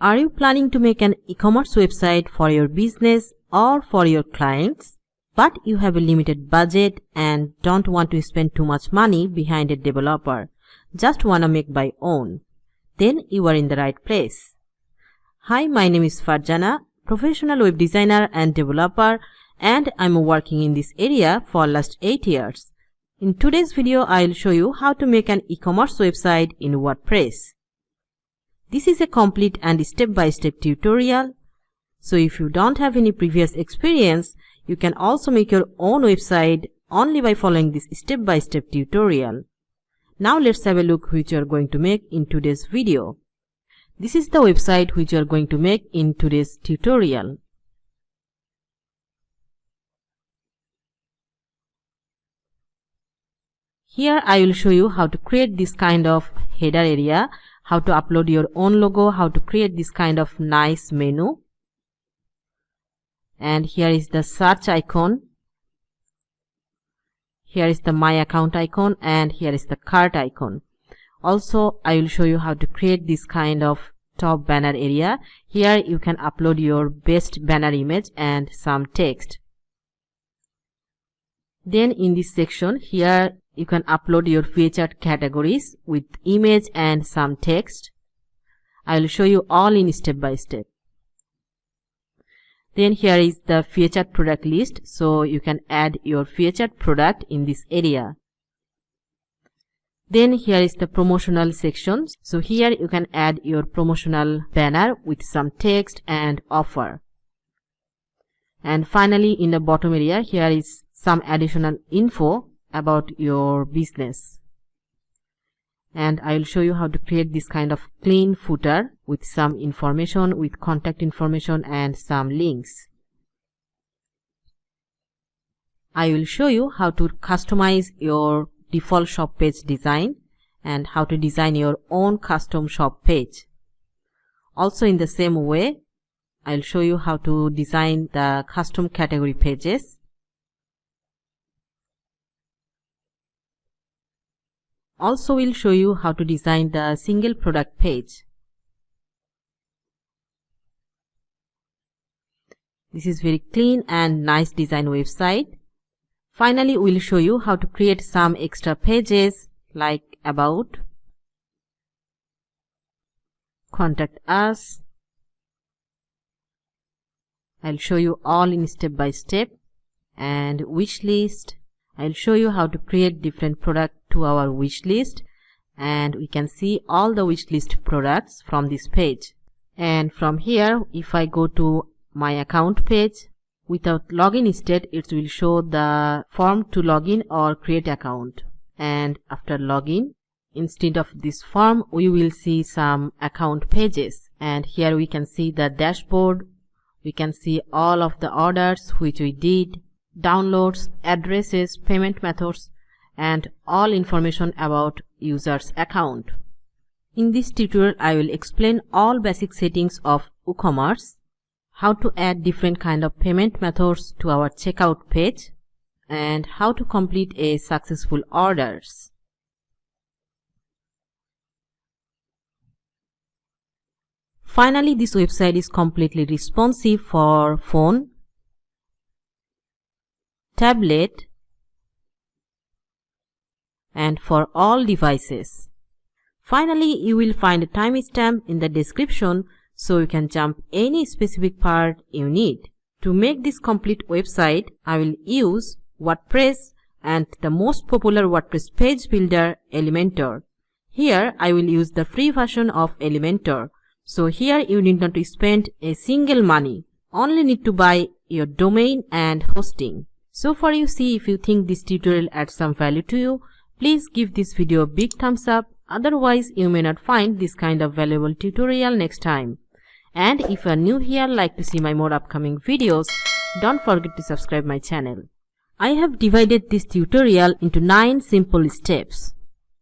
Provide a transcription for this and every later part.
Are you planning to make an e-commerce website for your business or for your clients, but you have a limited budget and don't want to spend too much money behind a developer, just wanna make by own? Then you are in the right place. Hi, my name is Farjana, professional web designer and developer, and I'm working in this area for last 8 years. In today's video, I'll show you how to make an e-commerce website in WordPress. This is a complete and step-by-step tutorial. So if you don't have any previous experience, you can also make your own website only by following this step-by-step tutorial. Now let's have a look which you are going to make in today's video. This is the website which you are going to make in today's tutorial. Here I will show you how to create this kind of header area, how to upload your own logo, how to create this kind of nice menu. And here is the search icon. Here is the my account icon, and here is the cart icon. Also, I will show you how to create this kind of top banner area. Here you can upload your best banner image and some text. Then in this section, here you can upload your featured categories with image and some text. I will show you all in step by step. Then here is the featured product list, so you can add your featured product in this area. Then here is the promotional section, so here you can add your promotional banner with some text and offer. And finally, in the bottom area, here is some additional info about your business. And I will show you how to create this kind of clean footer with some information, with contact information and some links. I will show you how to customize your default shop page design and how to design your own custom shop page. Also in the same way, I will show you how to design the custom category pages. Also, we'll show you how to design the single product page. This is very clean and nice design website. Finally, we'll show you how to create some extra pages like about, contact us. I'll show you all in step by step, and wish list. I'll show you how to create different products to our wish list, and we can see all the wish list products from this page. And from here, if I go to my account page, without login state, it will show the form to login or create account. And after login, instead of this form, we will see some account pages. And here we can see the dashboard. We can see all of the orders which we did, downloads, addresses, payment methods, and all information about user's account. In this tutorial, I will explain all basic settings of WooCommerce, how to add different kind of payment methods to our checkout page, and how to complete a successful orders. Finally, this website is completely responsive for phone, tablet, and for all devices. Finally, you will find a timestamp in the description so you can jump any specific part you need. To make this complete website, I will use WordPress and the most popular WordPress page builder, Elementor. Here, I will use the free version of Elementor. So here you need not to spend a single money. Only need to buy your domain and hosting. So far you see, if you think this tutorial adds some value to you, please give this video a big thumbs up. Otherwise, you may not find this kind of valuable tutorial next time. And if you are new here, like to see my more upcoming videos, don't forget to subscribe my channel. I have divided this tutorial into 9 simple steps.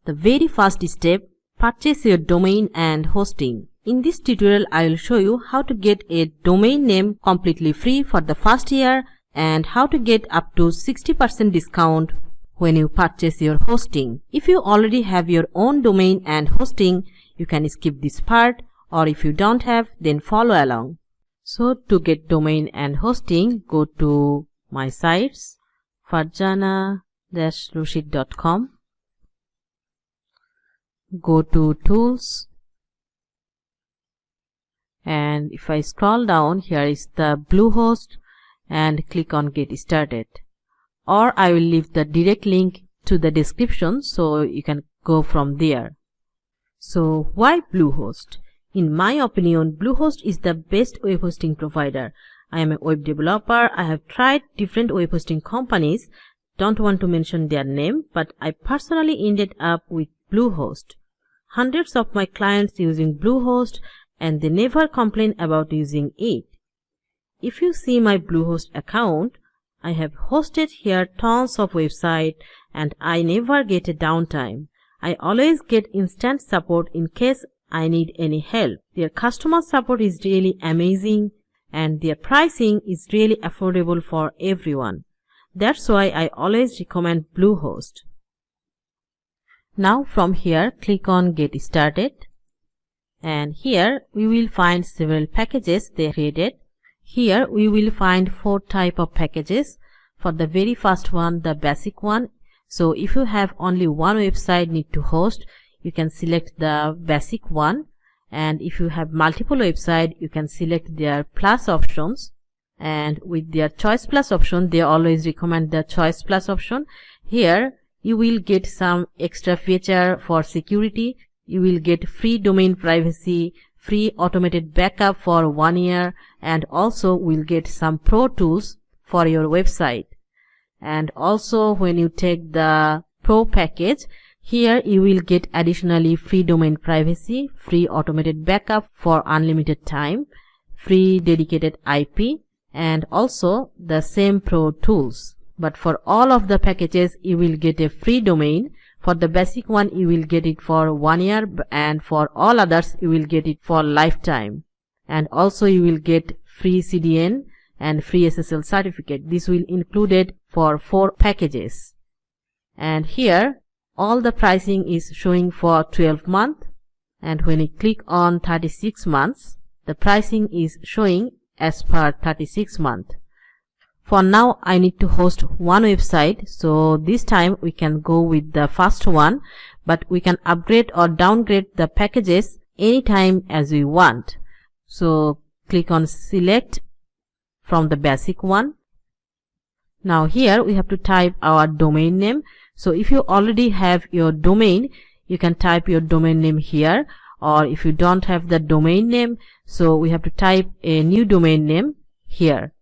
The very first step, purchase your domain and hosting. In this tutorial, I will show you how to get a domain name completely free for the first year and how to get up to 60% discount when you purchase your hosting. If you already have your own domain and hosting, you can skip this part. or if you don't have, then follow along. So to get domain and hosting, go to my sites, farjana-rashid.com. Go to tools, and if I scroll down, here is the Bluehost, and click on get started. Or I will leave the direct link to the description so you can go from there. So why Bluehost? In my opinion, Bluehost is the best web hosting provider. I am a web developer. I have tried different web hosting companies. Don't want to mention their name, but I personally ended up with Bluehost. Hundreds of my clients using Bluehost, and they never complain about using it. If you see my Bluehost account, I have hosted here tons of websites and I never get a downtime. I always get instant support in case I need any help. Their customer support is really amazing and their pricing is really affordable for everyone. That's why I always recommend Bluehost. Now from here, click on get started, and here we will find several packages they created. Here we will find 4 types of packages. For the very first one, the basic one. So if you have only one website need to host, you can select the basic one, and if you have multiple websites, you can select their plus options. And with their choice plus option, they always recommend the choice plus option. Here you will get some extra feature for security. You will get free domain privacy, free automated backup for 1 year, and also will get some pro tools for your website. And also when you take the pro package, here you will get additionally free domain privacy, free automated backup for unlimited time, free dedicated IP, and also the same pro tools. But for all of the packages, you will get a free domain. For the basic one, you will get it for 1 year, and for all others, you will get it for lifetime. And also you will get free CDN and free SSL certificate. This will included for 4 packages. And here, all the pricing is showing for 12 months. And when you click on 36 months, the pricing is showing as per 36 months. For now, I need to host one website, so this time we can go with the first one, but we can upgrade or downgrade the packages anytime as we want. So click on select from the basic one. Now here we have to type our domain name. So if you already have your domain, you can type your domain name here, or if you don't have the domain name, so we have to type a new domain name here.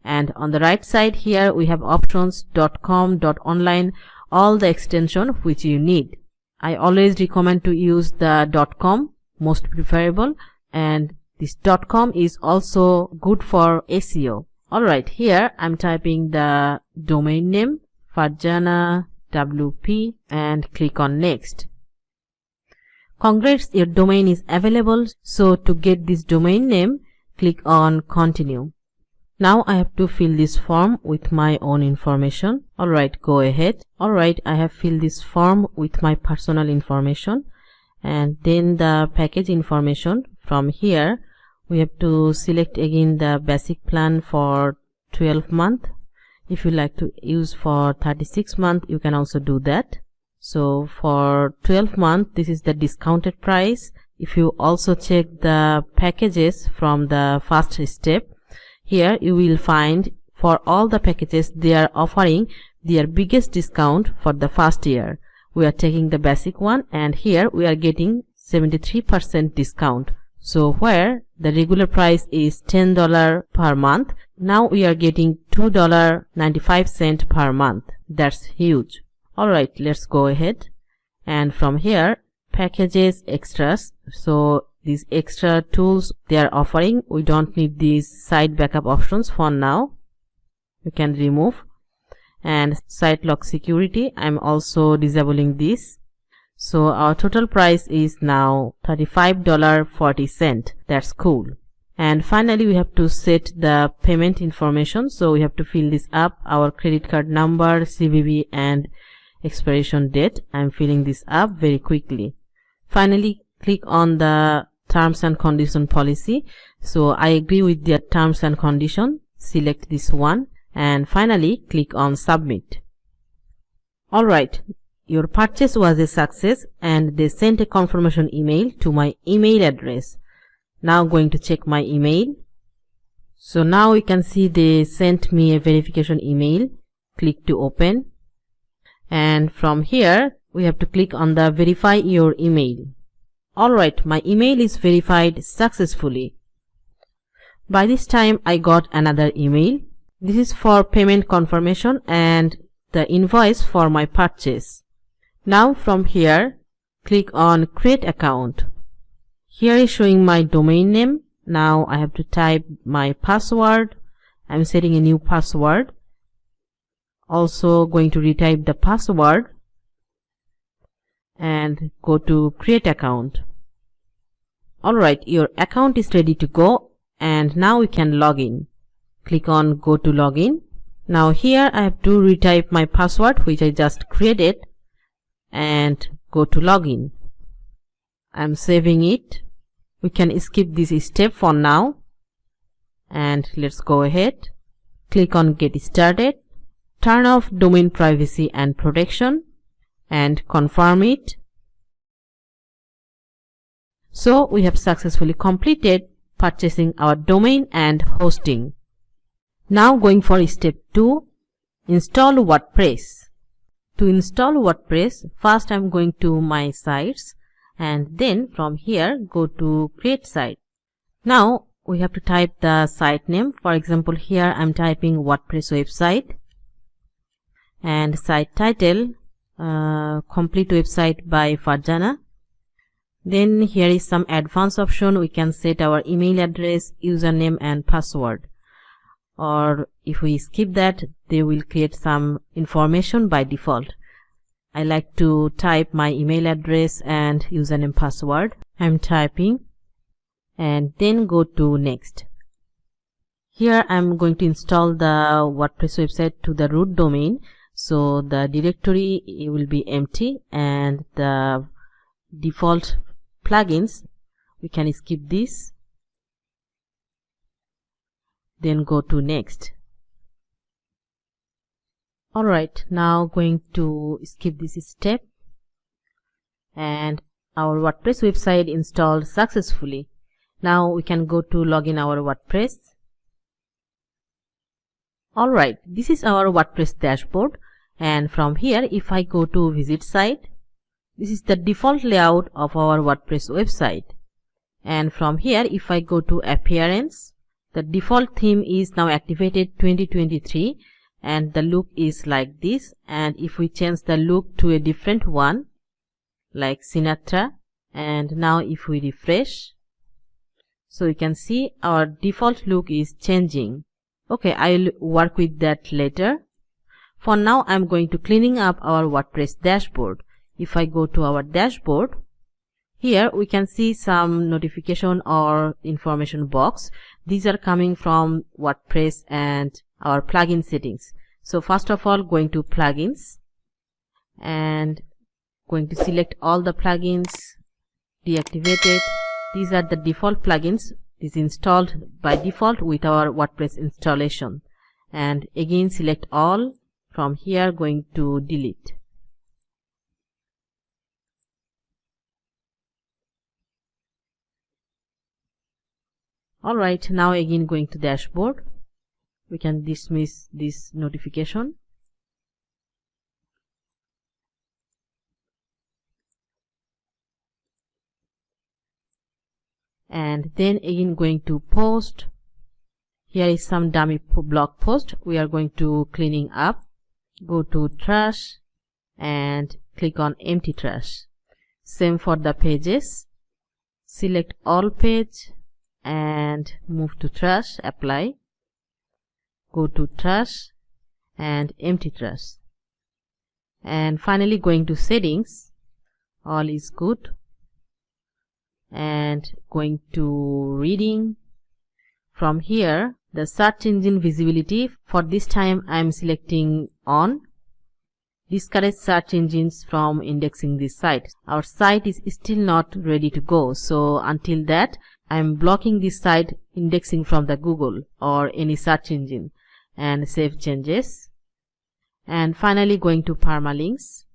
And on the right side here we have options .com, .online, all the extension which you need. I always recommend to use the .com, most preferable, and this .com is also good for SEO. Alright, here I'm typing the domain name Farjana WP and click on next. Congrats, your domain is available. So to get this domain name, click on continue. Now I have to fill this form with my own information. Alright, go ahead. Alright, I have filled this form with my personal information, and then the package information. From here we have to select again the basic plan for 12 months. If you like to use for 36 months, you can also do that. So for 12 months, this is the discounted price. If you also check the packages from the first step, here you will find for all the packages they are offering their biggest discount for the first year. We are taking the basic one, and here we are getting 73% discount. So where the regular price is $10 per month, now we are getting $2.95 per month. That's huge. Alright, let's go ahead. And from here, packages, extras. So these extra tools they are offering, we don't need these site backup options for now. We can remove. And site lock security, I'm also disabling this. So our total price is now $35.40. That's cool. And finally we have to set the payment information. So we have to fill this up, our credit card number, CVV, and expiration date. I'm filling this up very quickly. Finally, click on the terms and condition policy. So I agree with their terms and condition. Select this one and finally click on submit. Alright, your purchase was a success and they sent a confirmation email to my email address. Now going to check my email. So now you can see they sent me a verification email. Click to open. And from here we have to click on the verify your email. Alright, my email is verified successfully. By this time I got another email. This is for payment confirmation and the invoice for my purchase. Now from here click on create account. Here is showing my domain name. Now I have to type my password. I'm setting a new password. Also going to retype the password and go to create account. Alright, your account is ready to go and now we can log in. Click on go to login. Now here I have to retype my password which I just created and go to login. I'm saving it. We can skip this step for now and let's go ahead. Click on get started. Turn off domain privacy and protection and confirm it. So we have successfully completed purchasing our domain and hosting. Now going for step 2, install WordPress. To install WordPress, first I'm going to my sites and then from here go to create site. Now we have to type the site name. For example, here I'm typing WordPress website and site title complete website by Farjana. Then here is some advanced option. We can set our email address, username and password. Or if we skip that, they will create some information by default. I like to type my email address and username password. I'm typing and then go to next. Here I'm going to install the WordPress website to the root domain. So the directory will be empty and the default plugins, we can skip this. Then go to next. Alright, now going to skip this step and our WordPress website installed successfully. Now we can go to login our WordPress. Alright, this is our WordPress dashboard and from here if I go to visit site, this is the default layout of our WordPress website. And from here if I go to appearance, the default theme is now activated 2023 and the look is like this. And if we change the look to a different one like Sinatra, and now if we refresh, so you can see our default look is changing. Okay, I'll work with that later. For now I'm going to cleaning up our WordPress dashboard. If I go to our dashboard, here we can see some notification or information box. These are coming from WordPress and our plugin settings. So first of all, going to plugins and going to select all the plugins, deactivate it. These are the default plugins. Is installed by default with our WordPress installation. And again select all. From here going to delete. Alright, now again going to dashboard. We can dismiss this notification. And then again going to post. Here is some dummy blog post. We are going to cleaning up. Go to trash and click on empty trash. Same for the pages. Select all page and move to trash, apply. Go to trash and empty trash. And finally going to settings. All is good. And going to reading. From here the search engine visibility, for this time I am selecting on. discourage search engines from indexing this site. Our site is still not ready to go, so until that I am blocking this site indexing from the Google or any search engine, and save changes. And finally going to permalinks,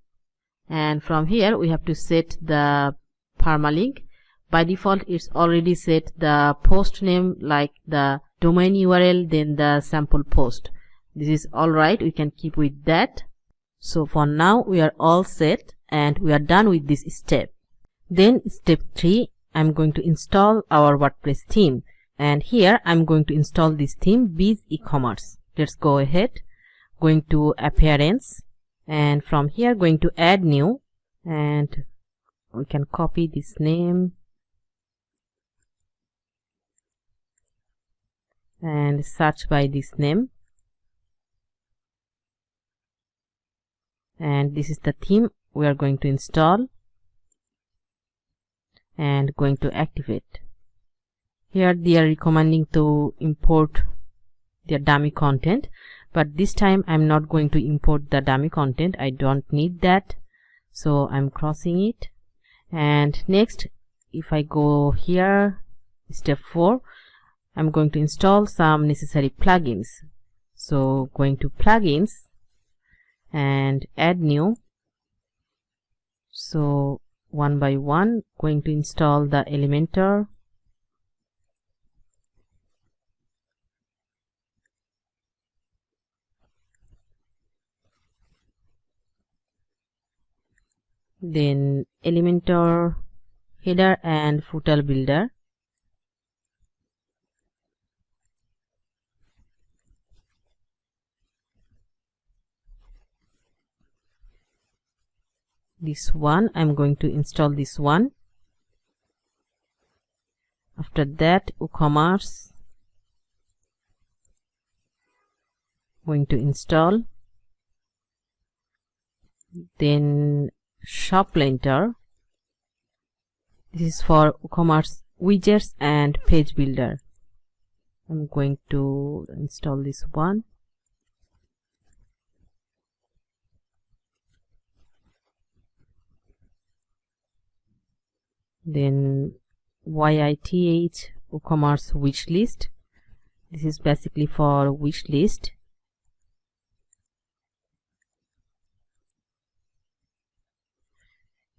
and from here we have to set the permalink. By default it's already set the post name like the domain URL, then the sample post. This is alright, we can keep with that. So for now we are all set and we are done with this step. Then step 3, I'm going to install our WordPress theme, and here I'm going to install this theme, Biz ecommerce. Let's go ahead, going to appearance, and from here going to add new, and we can copy this name and search by this name, and this is the theme we are going to install and going to activate. Here they are recommending to import their dummy content, but this time I'm not going to import the dummy content. I don't need that, so I'm crossing it. And next, if I go here, step 4, I'm going to install some necessary plugins. So going to plugins and add new. So one by one going to install the Elementor, then Elementor header and footer builder, this one I'm going to install this one. After that woocommerce, going to install, then Elementor. This is for woocommerce widgets and page builder. I'm going to install this one. Then YITH woocommerce wish list. This is basically for wish list.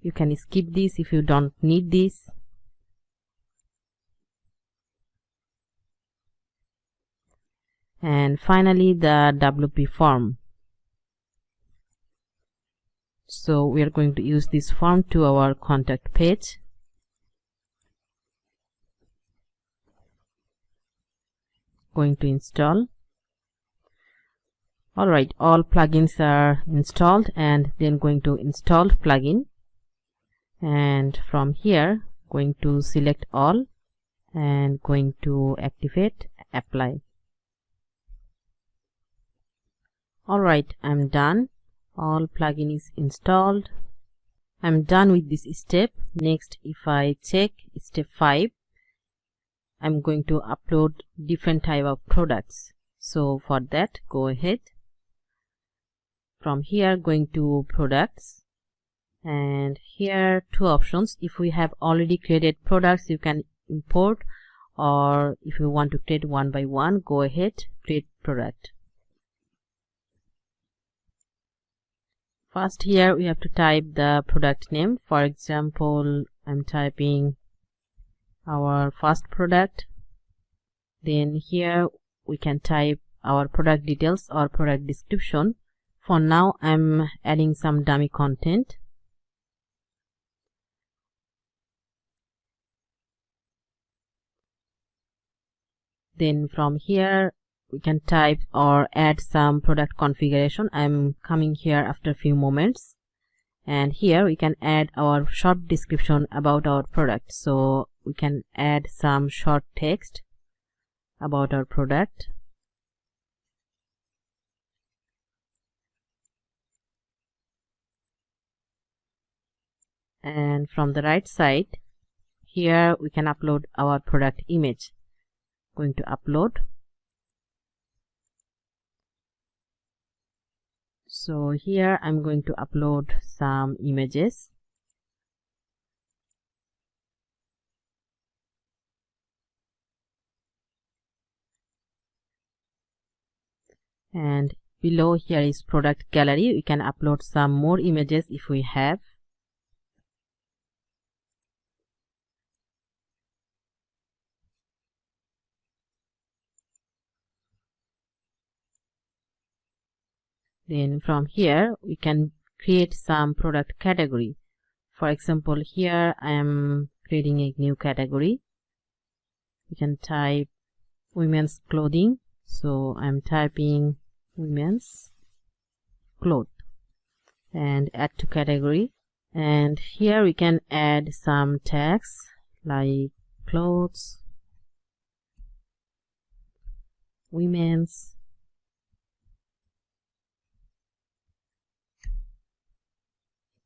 You can skip this if you don't need this. And finally the WP form. So we are going to use this form to our contact page. Going to install. Alright, all plugins are installed, and then going to install plugin, and from here going to select all and going to activate, apply. Alright, I'm done. All plugin is installed. I'm done with this step. Next, if I check step 5, I'm going to upload different type of products. So for that, go ahead. From here going to products, and here two options. If we have already created products, you can import, or if you want to create one by one, go ahead, create product. First here we have to type the product name. For example, I'm typing our first product. Then here we can type our product details or product description. For now I'm adding some dummy content. Then from here we can type or add some product configuration. I'm coming here after a few moments, and here we can add our short description about our product. So we can add some short text about our product. And from the right side here we can upload our product image. Going to upload. So here I'm going to upload some images. And below here is product gallery. We can upload some more images if we have. Then from here we can create some product category. For example, here I am creating a new category. We can type women's clothing. So I'm typing women's clothes and add to category. And here we can add some tags like clothes, women's,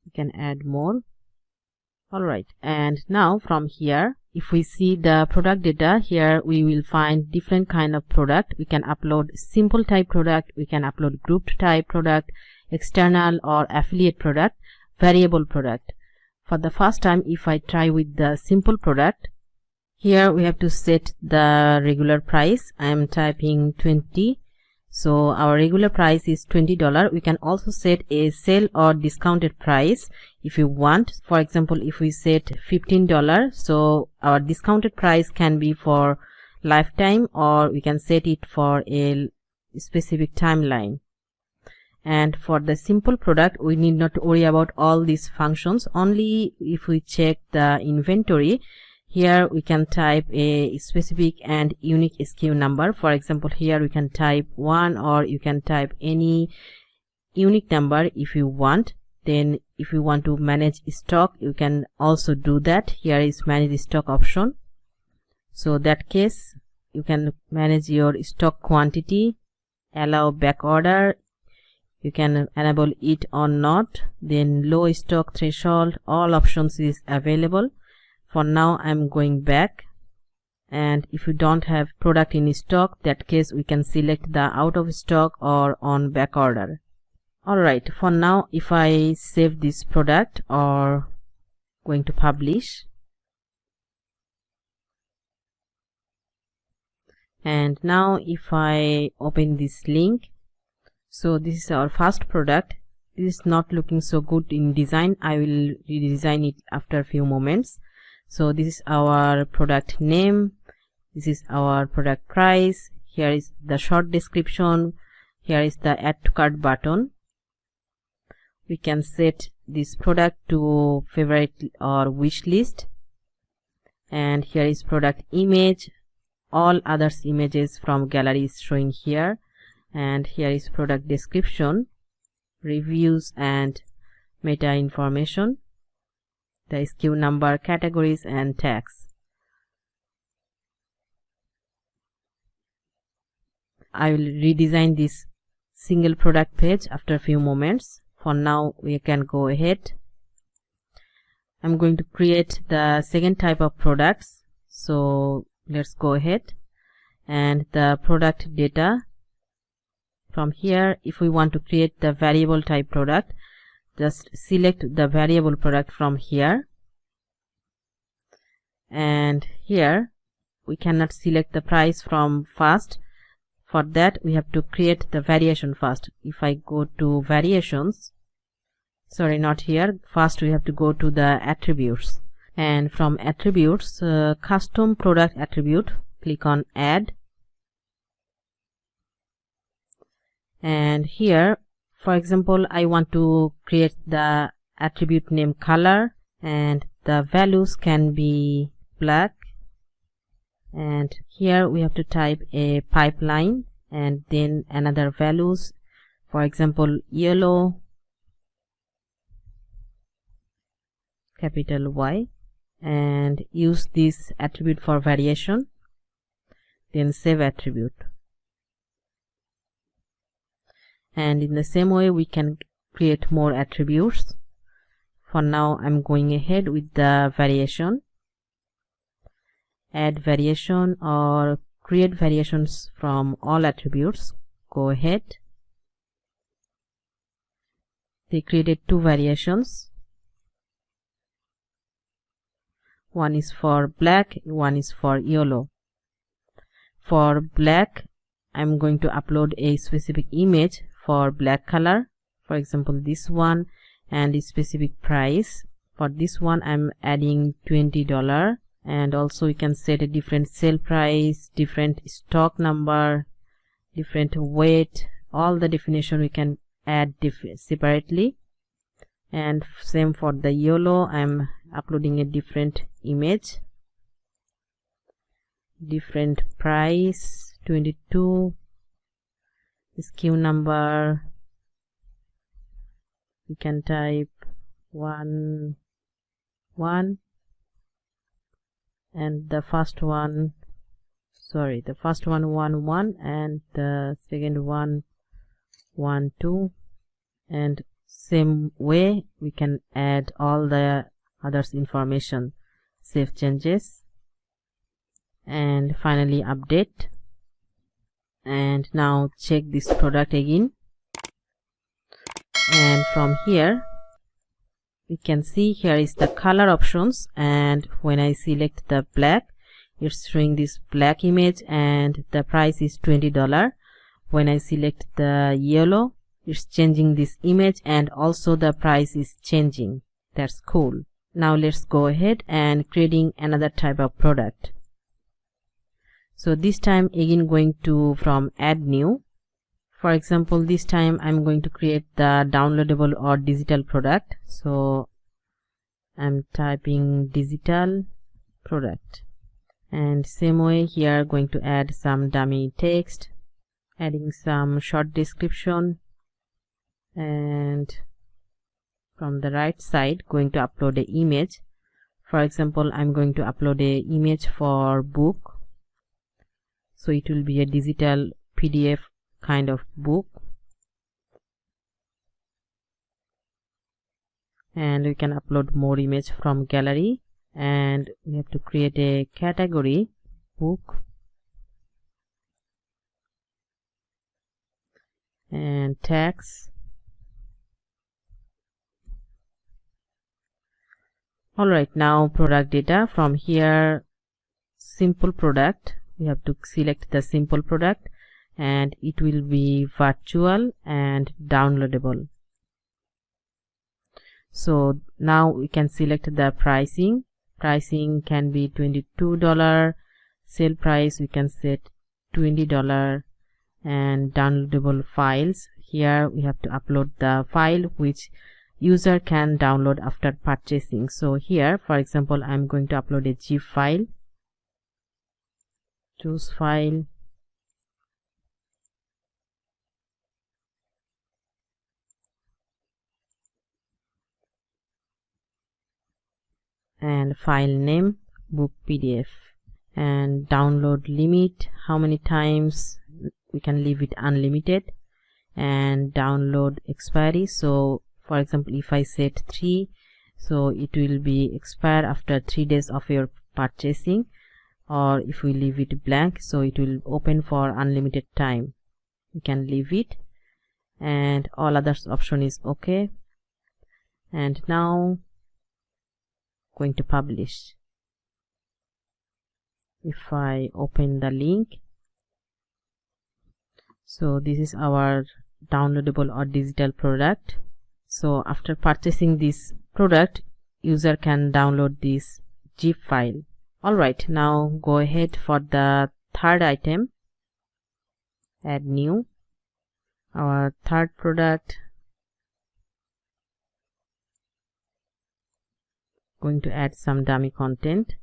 we can add more. Alright, and now from here, if we see the product data, here we will find different kind of product. We can upload simple type product, we can upload grouped type product, external or affiliate product, variable product. For the first time, if I try with the simple product, here we have to set the regular price. I am typing 20. So our regular price is $20. We can also set a sale or discounted price if you want. For example, if we set $15, so our discounted price can be for lifetime, or we can set it for a specific timeline. And for the simple product, we need not worry about all these functions. Only if we check the inventory, here we can type a specific and unique SKU number. For example, here we can type 1, or you can type any unique number if you want. Then if you want to manage stock, you can also do that. Here is manage stock option. So that case, you can manage your stock quantity, allow back order, you can enable it or not. Then low stock threshold, all options is available. For now I'm going back, and if you don't have product in stock, that case we can select the out of stock or on back order. Alright, for now if I save this product or going to publish, and now if I open this link, so this is our first product. This is not looking so good in design. I will redesign it after a few moments. So this is our product name, this is our product price, here is the short description, here is the add to cart button. We can set this product to favorite or wish list, and here is product image, all others images from gallery is showing here, and here is product description, reviews and meta information, the SKU number, categories and tags. I will redesign this single product page after a few moments. For now we can go ahead. I'm going to create the second type of products, so let's go ahead. And the product data, from here if we want to create the variable type product, just select the variable product from here, and here we cannot select the price from first. For that we have to create the variation first. If I go to variations, sorry, not here, first we have to go to the attributes, and from attributes, custom product attribute, click on add, and here for example I want to create the attribute name color, and the values can be black, and here we have to type a pipeline and then another values, for example yellow, capital Y, and use this attribute for variation, then save attribute. And in the same way we can create more attributes. For now I'm going ahead with the variation, add variation or create variations from all attributes, go ahead. they created two variations. One is for black, one is for yellow. For black, I'm going to upload a specific image for black color, for example this one, and a specific price. For this one I'm adding $20, and also you can set a different sale price, different stock number, different weight, all the definition we can add separately. And same for the yellow, I'm uploading a different image, different price, 22, SKU number, you can type 1, and the first one 1, and the second one 1, 2, and same way we can add all the others information. Save changes, and finally update. And now check this product again, and from here we can see here is the color options, and when I select the black, it's showing this black image and the price is $20. When I select the yellow, it's changing this image and also the price is changing. That's cool. Now let's go ahead and creating another type of product. So this time again going to from add new. For example, this time I'm going to create the downloadable or digital product. So I'm typing digital product, and same way here going to add some dummy text, adding some short description, and from the right side going to upload an image. For example, I'm going to upload an image for book, so it will be a digital PDF kind of book. And we can upload more image from gallery, and we have to create a category book, and tags. Alright, now product data. From here, simple product, we have to select the simple product, and it will be virtual and downloadable. So now we can select the pricing. Pricing can be $22, sale price we can set $20, and downloadable files. Here we have to upload the file which user can download after purchasing. So here, for example, I'm going to upload a zip file. Choose file, and file name book PDF, and download limit, how many times, we can leave it unlimited, and download expiry. So for example, if I set 3, so it will be expired after 3 days of your purchasing, or if we leave it blank, so it will open for unlimited time. You can leave it, and all others option is okay. And now going to publish. If I open the link, so this is our downloadable or digital product. So after purchasing this product, user can download this zip file. Alright, now go ahead for the third item, add new. Our third product, going to add some dummy content.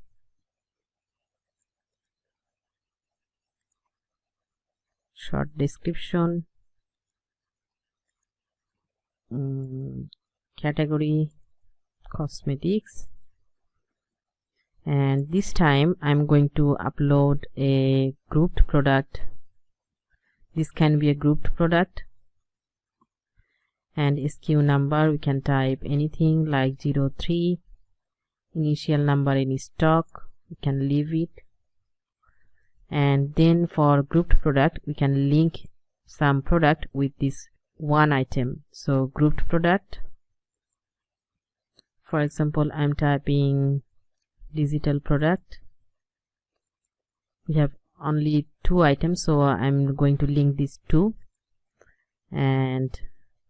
Short description, category cosmetics, and this time I'm going to upload a grouped product. This can be a grouped product, and SKU number we can type anything like 03, initial number in stock, we can leave it. And then for grouped product, we can link some product with this one item. So grouped product, for example, I'm typing digital product. We have only two items, so I'm going to link these two and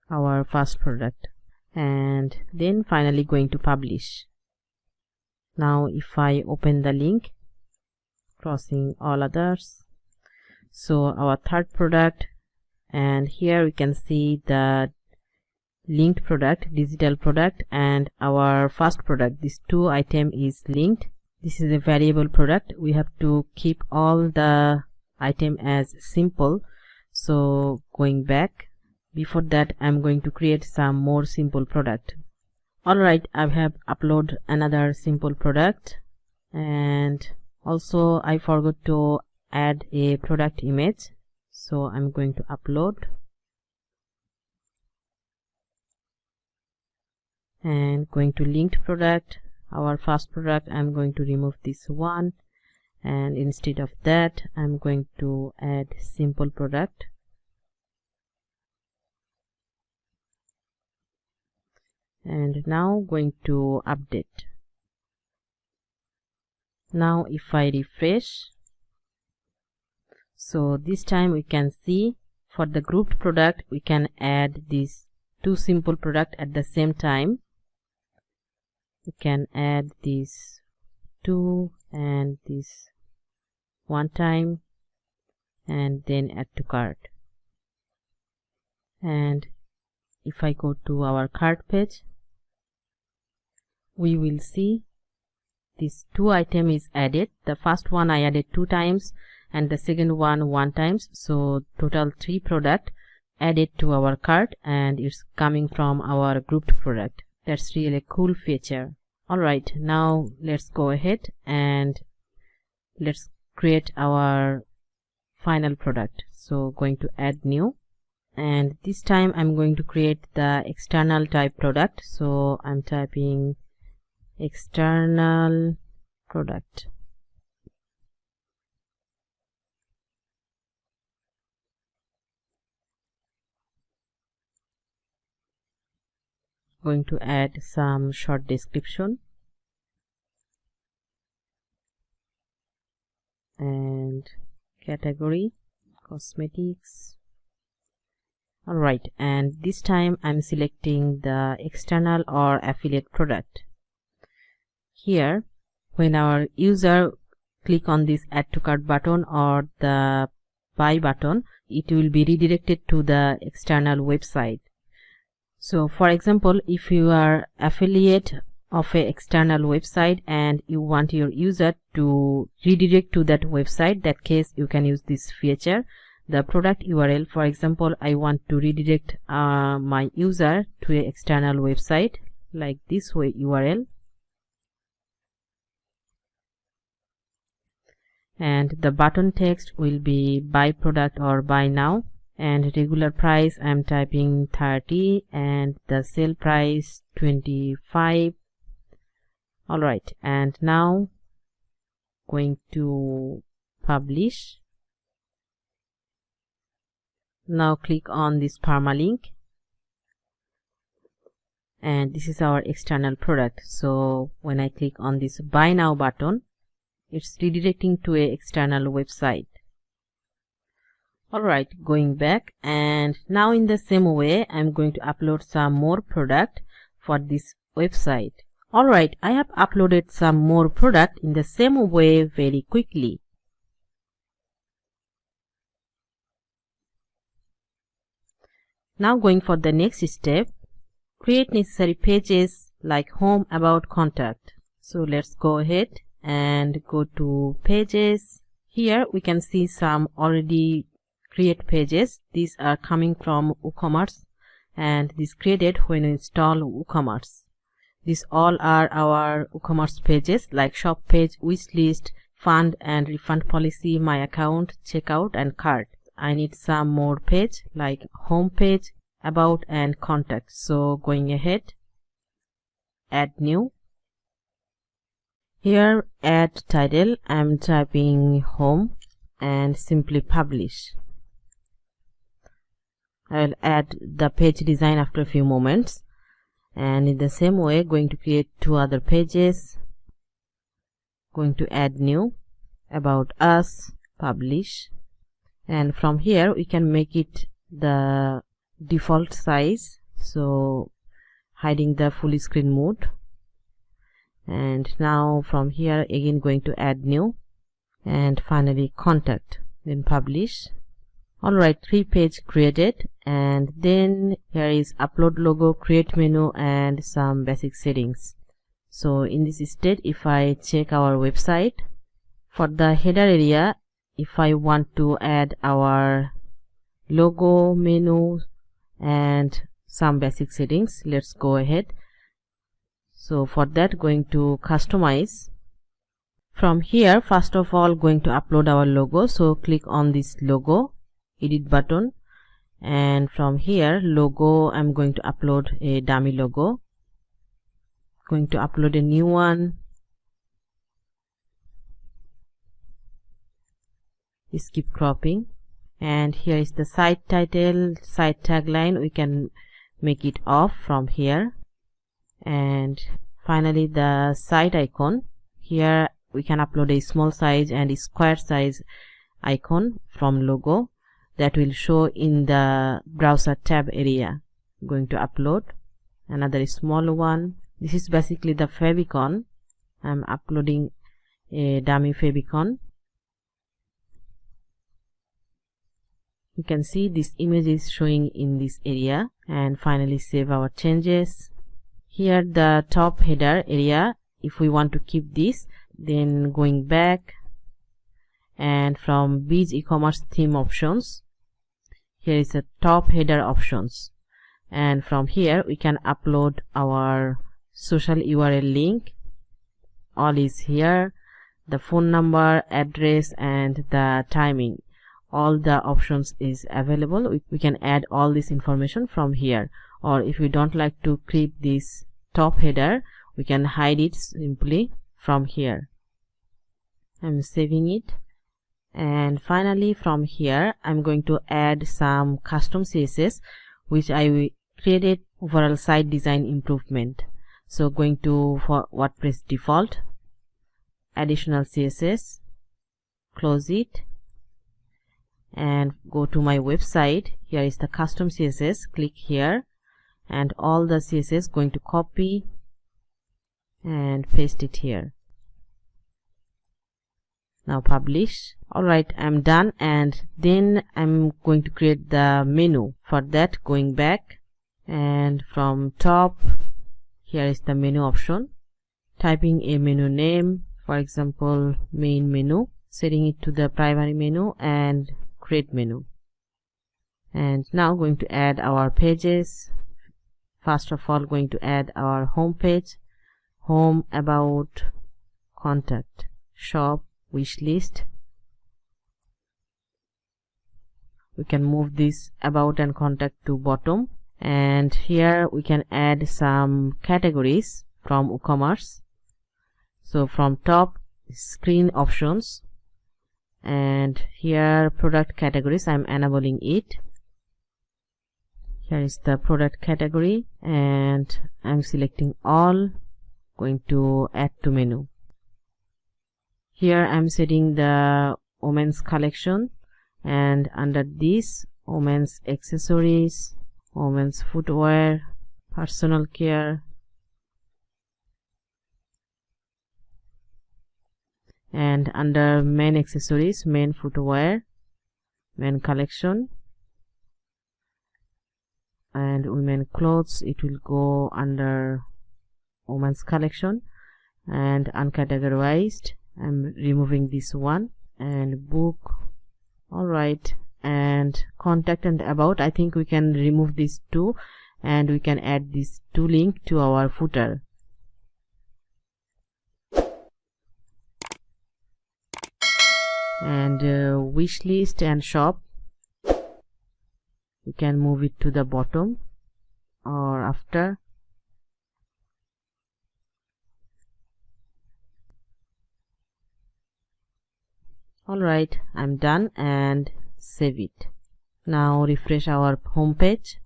our first product, and then finally going to publish. Now if I open the link, crossing all others, so our third product, and here we can see the linked product, digital product, and our first product. This two item is linked. This is a variable product. We have to keep all the item as simple. So going back, before that I'm going to create some more simple product. Alright, I have uploaded another simple product, and also I forgot to add a product image, so I'm going to upload and going to linked product, our first product. I'm going to remove this one, and instead of that I'm going to add simple product. And now going to update. Now if I refresh, so this time we can see for the grouped product we can add these two simple product at the same time. We can add these two and this one time, and then add to cart. And if I go to our cart page, we will see this two item is added. The first one I added 2 times and the second one times, so total 3 product added to our cart, and it's coming from our grouped product. That's really a cool feature. Alright, now let's go ahead and let's create our final product. So going to add new, and this time I'm going to create the external type product. So I'm typing external product. Going to add some short description and category cosmetics. Alright, and this time I'm selecting the external or affiliate product. Here, when our user click on this add to cart button or the buy button, it will be redirected to the external website. So for example, if you are affiliate of an external website and you want your user to redirect to that website, that case you can use this feature, the product URL. For example, I want to redirect my user to an external website like this way URL, and the button text will be buy product or buy now, and regular price I'm typing 30 and the sale price 25. Alright, and now going to publish. Now click on this permalink, and this is our external product. So when I click on this buy now button, it's redirecting to a external website. Alright, going back, and now in the same way I'm going to upload some more product for this website. Alright, I have uploaded some more product in the same way very quickly. Now going for the next step, create necessary pages like home, about, contact. So let's go ahead and go to pages. Here we can see some already create pages. These are coming from WooCommerce, and this created when you install WooCommerce. These all are our WooCommerce pages like shop page, wish list, fund and refund policy, my account, checkout and cart. I need some more page like home page, about and contact. So going ahead, add new. Here add title, I'm typing home and simply publish. I will add the page design after a few moments. And in the same way, going to create 2 other pages. Going to add new, about us, publish, and from here we can make it the default size, so hiding the full screen mode. And now from here again going to add new, and finally contact, then publish. Alright, 3 page created, and then here is upload logo, create menu, and some basic settings. So in this state, if I check our website, for the header area, if I want to add our logo, menu, and some basic settings, let's go ahead. So for that, going to customize. From here, first of all, going to upload our logo. So click on this logo, edit button, and from here logo, I'm going to upload a dummy logo. Going to upload a new one. Skip cropping, and here is the site title, site tagline. We can make it off from here, and finally the site icon. Here we can upload a small size and a square size icon from logo that will show in the browser tab area. Going to upload another small one. This is basically the favicon. I'm uploading a dummy favicon. You can see this image is showing in this area, and finally save our changes. Here the top header area, if we want to keep this, then going back, and from Biz e-commerce theme options, here is the top header options, and from here we can upload our social URL link. All is here, the phone number, address, and the timing. All the options is available. We can add all this information from here, or if we don't like to keep this top header, we can hide it simply from here. I'm saving it, and finally from here I'm going to add some custom CSS which I created overall site design improvement. So going to for WordPress default, additional CSS, close it, and go to my website. Here is the custom CSS, click here, and all the CSS going to copy and paste it here. Now publish. Alright, I'm done, and then I'm going to create the menu. For that, going back, and from top, here is the menu option, typing a menu name, for example main menu, setting it to the primary menu, and create menu. And now going to add our pages. First of all, going to add our home page, home, about, contact, shop, wish list. We can move this about and contact to bottom, and here we can add some categories from WooCommerce. So from top, screen options, and here product categories, I'm enabling it. Here is the product category, and I'm selecting all, going to add to menu. Here I'm setting the women's collection, and under this, women's accessories, women's footwear, personal care, and under men accessories, men footwear, men collection, and women clothes, it will go under women's collection, and uncategorized, I'm removing this one, and book. Alright, and contact and about, I think we can remove these two, and we can add these two link to our footer. And wish list and shop, we can move it to the bottom or after. Alright, I'm done, and save it. Now refresh our home page.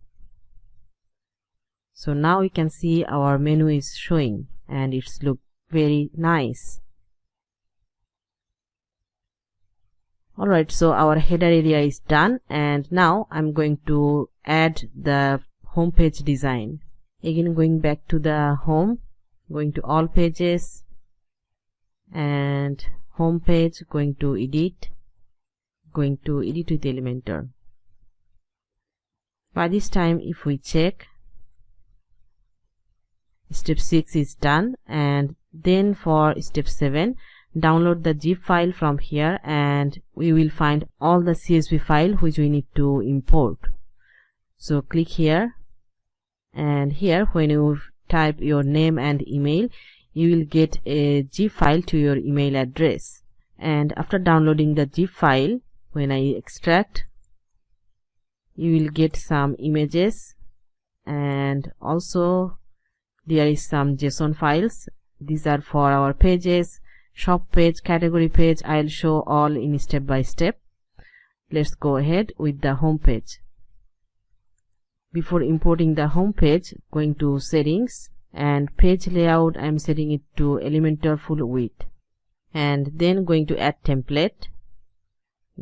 So now we can see our menu is showing and it's look very nice. Alright, so our header area is done, and now I'm going to add the home page design. Again, going back to the home, going to all pages and home page, going to edit with Elementor. By this time, if we check, step 6 is done, and then for step 7, download the zip file from here, and we will find all the CSV file which we need to import. So click here, and here when you type your name and email, you will get a zip file to your email address. And after downloading the zip file, when I extract, you will get some images, and also there is some JSON files. These are for our pages, shop page, category page. I'll show all in step by step. Let's go ahead with the home page. Before importing the home page, going to settings and page layout, I'm setting it to Elementor full width, and then going to add template,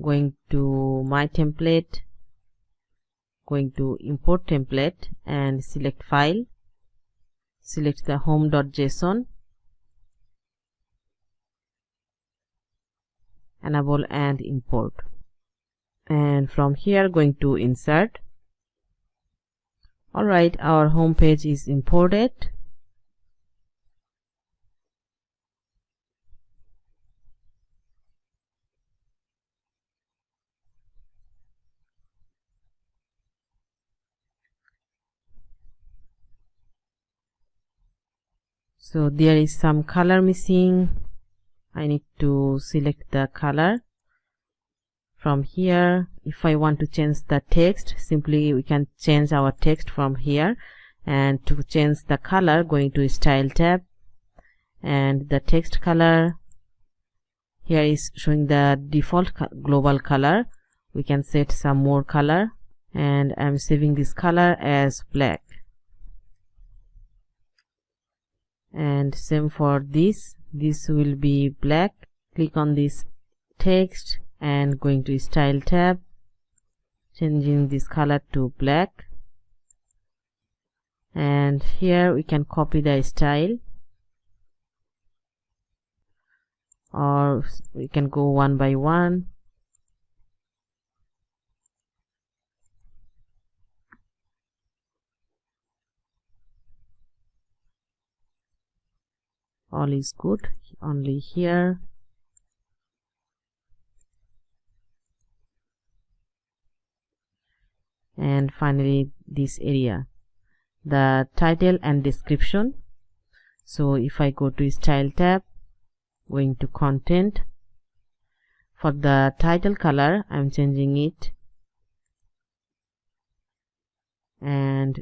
going to my template, going to import template and select file, select the home.json, enable and import, and from here going to insert. Alright, our home page is imported. So there is some color missing. I need to select the color. From here, if I want to change the text, simply we can change our text from here, and to change the color, going to style tab and the text color. Here is showing the default global color. We can set some more color, and I'm saving this color as black. And same for this will be black. Click on this text and going to style tab, changing this color to black, and here we can copy the style, or we can go one by one. All is good, only here. And finally this area, the title and description. So if I go to style tab, going to content, for the title color I'm changing it, and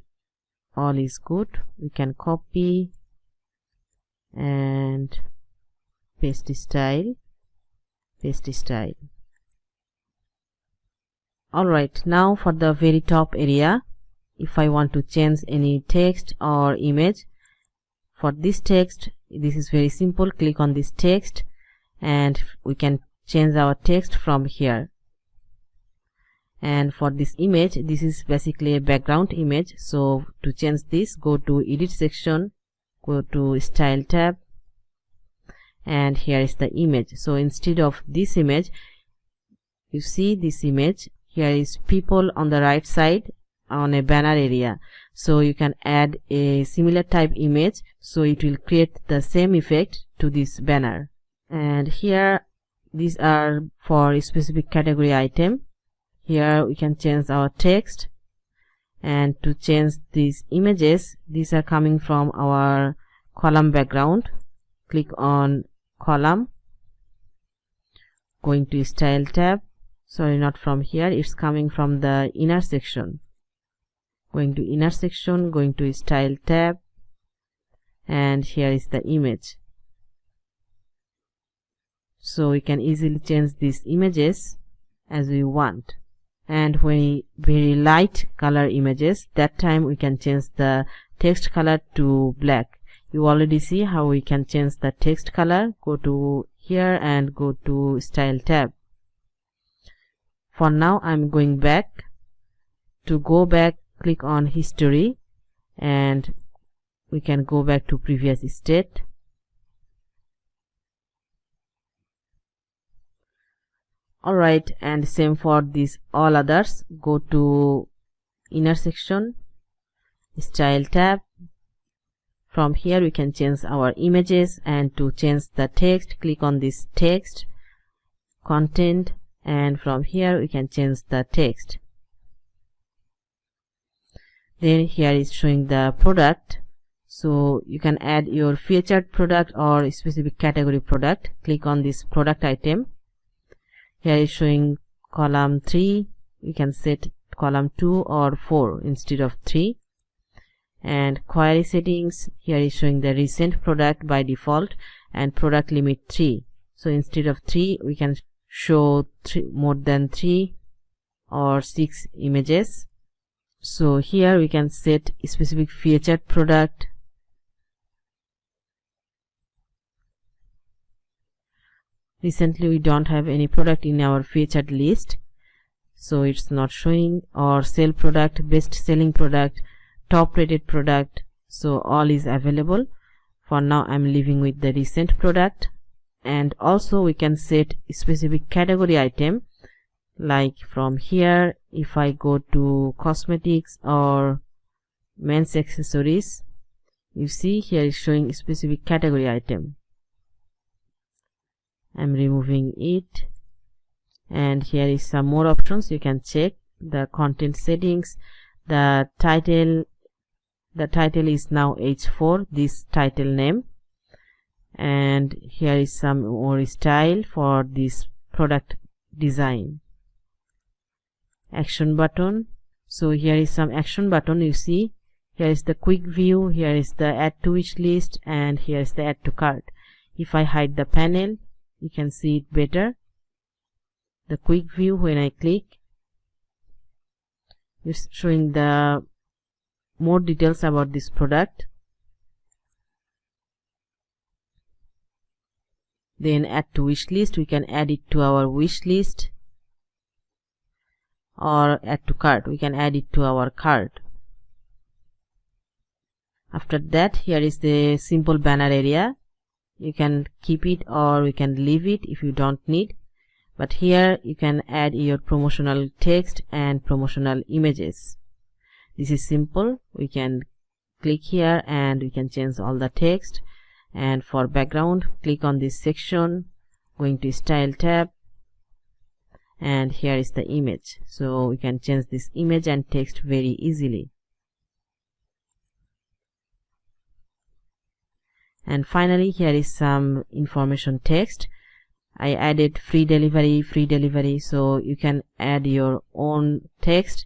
all is good. We can copy and paste style. Alright, now for the very top area, if I want to change any text or image, for this text, this is very simple. Click on this text and we can change our text from here. And for this image, this is basically a background image, so to change this, go to edit section, go to style tab, and here is the image. So instead of this image, you see this image, here is people on the right side on a banner area. So you can add a similar type image, so it will create the same effect to this banner. And here these are for a specific category item. Here we can change our text, and to change these images, these are coming from our column background. Click on column, going to style tab, sorry, not from here, it's coming from the inner section. Going to inner section, going to style tab, and here is the image. So we can easily change these images as we want. and when very light color images, that time we can change the text color to black. You already see how we can change the text color. Go to here and go to style tab. For now I'm going back. To go back, click on history and we can go back to previous state. Alright, and same for these all others. Go to inner section, style tab. From here we can change our images, and to change the text, click on this text content, and from here we can change the text. Then here is showing the product, so you can add your featured product or specific category product. Click on this product item. Here is showing column 3. You can set column 2 or 4 instead of 3. And query settings, here is showing the recent product by default and product limit 3. So instead of 3 we can show more than 3 or 6 images. So here we can set a specific featured product. Recently we don't have any product in our featured list, so it's not showing. Or sell product, best selling product, top rated product, so all is available. For now I'm leaving with the recent product. And also we can set a specific category item, like from here if I go to cosmetics or men's accessories, you see here is showing a specific category item. I'm removing it, and here is some more options you can check. The content settings, the title is now H4, this title name, and here is some more style for this product design. Action button, so here is some action button. You see here is the quick view, here is the add to wish list, and here is the add to cart. If I hide the panel, you can see it better. The quick view, when I click, it's showing the more details about this product. Then add to wish list, we can add it to our wish list, or add to cart, we can add it to our cart. After that, here is the simple banner area. You can keep it or we can leave it if you don't need, but here you can add your promotional text and promotional images. This is simple. We can click here and we can change all the text. And for background, click on this section, going to style tab, and here is the image, so we can change this image and text very easily. And finally, here is some information text. I added free delivery, so you can add your own text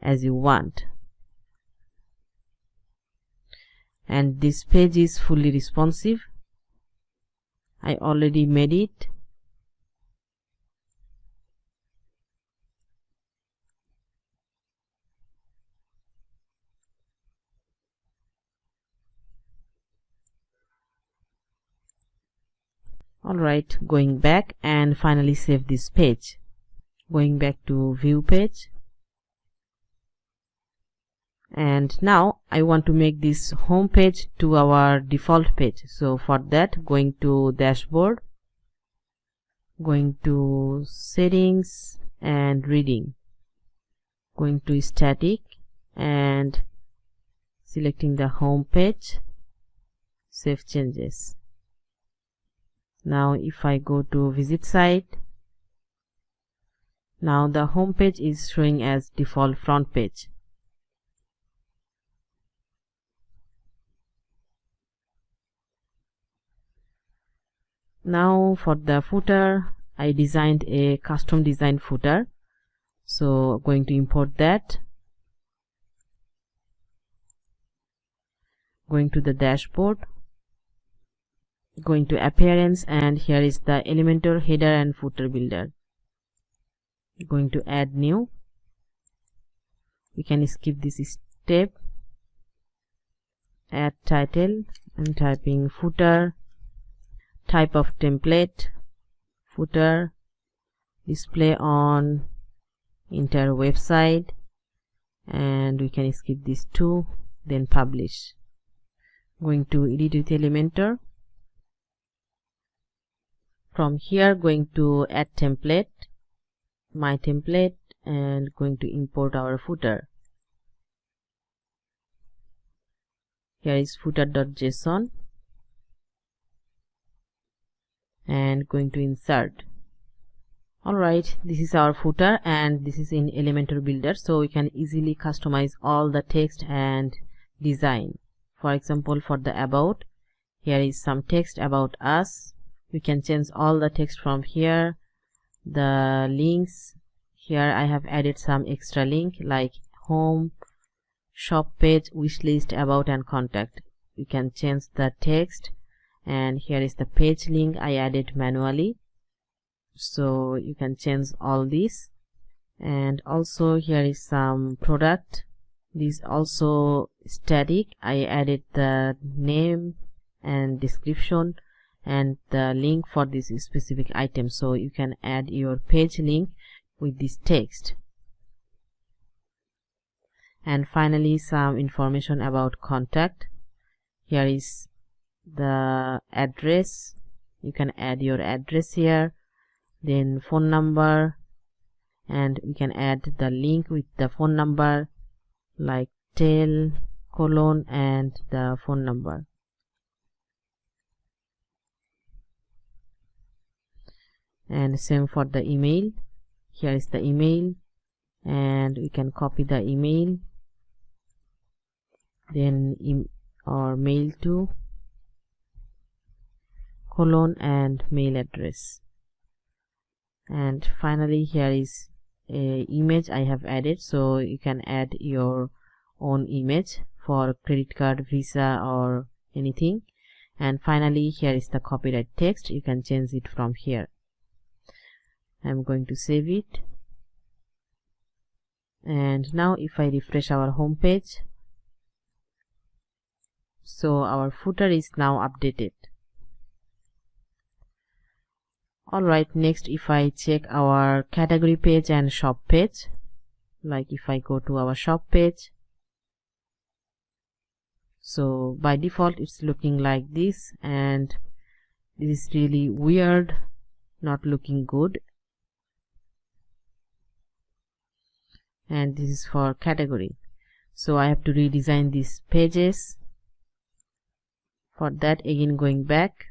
as you want. And this page is fully responsive. I already made it. Alright, going back and finally save this page. Going back to view page. And now I want to make this home page to our default page. So for that, going to dashboard, going to settings and reading, going to static and selecting the home page, save changes. Now if I go to visit site, now the home page is showing as default front page. Now for the footer, I designed a custom designed footer, so going to import that, going to the dashboard, going to appearance, and here is the Elementor header and footer builder. Going to add new, we can skip this step. Add title. I'm typing footer. Type of template, footer. Display on entire website, and we can skip this too. Then publish. Going to edit with Elementor. From here, going to add template, my template, and going to import our footer. Here is footer.json, and going to insert. Alright, this is our footer, and this is in Elementor Builder, so we can easily customize all the text and design. For example, for the about, here is some text about us. We can change all the text from here. The links, here I have added some extra link like home, shop page, wish list, about, and contact. You can change the text, and here is the page link I added manually, so you can change all this. And also here is some product. This also static. I added the name and description and the link for this specific item, so you can add your page link with this text. And finally, some information about contact. Here is the address. You can add your address here, then phone number, and we can add the link with the phone number like tel : and the phone number. And same for the email. Here is the email, and we can copy the email, then or mail to : and mail address. And finally, here is a image I have added, so you can add your own image for credit card, Visa, or anything. And finally, here is the copyright text. You can change it from here. I'm going to save it. And now if I refresh our home page, so our footer is now updated. Alright, next if I check our category page and shop page, like if I go to our shop page, so by default it's looking like this, and this is really weird, not looking good. And this is for category, so I have to redesign these pages. For that, again going back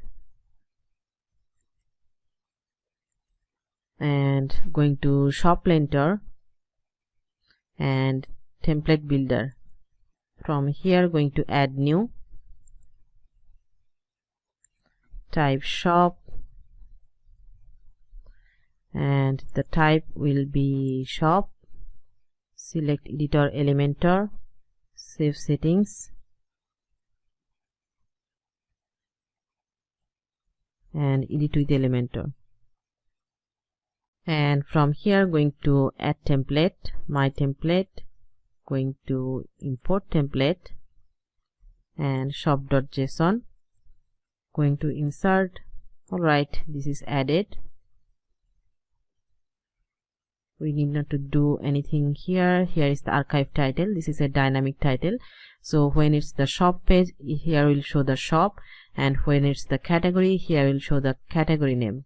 and going to Elementor and template builder. From here, going to add new, type shop, and the type will be shop. Select editor Elementor, save settings, and edit with Elementor. And from here, going to add template, my template, going to import template, and shop.json, going to insert. Alright, this is added. We need not to do anything here. Here is the archive title. This is a dynamic title, so when it's the shop page, here will show the shop, and when it's the category, here will show the category name.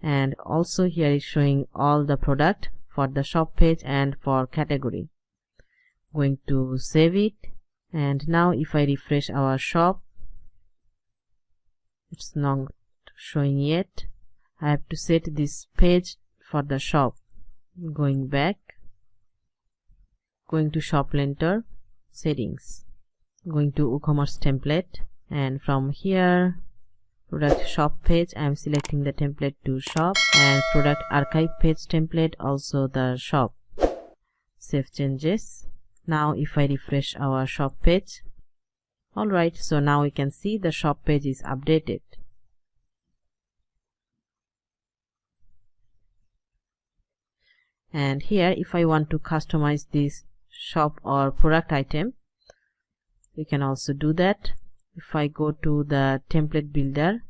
And also here is showing all the product for the shop page and for category. Going to save it, and now if I refresh our shop, it's not showing yet. I have to set this page for the shop. Going back, going to Elementor settings, going to WooCommerce template, and from here, product shop page, I am selecting the template to shop, and product archive page template, also the shop. Save changes. Now if I refresh our shop page, alright, so now we can see the shop page is updated. And here, if I want to customize this shop or product item, we can also do that. If I go to the template builder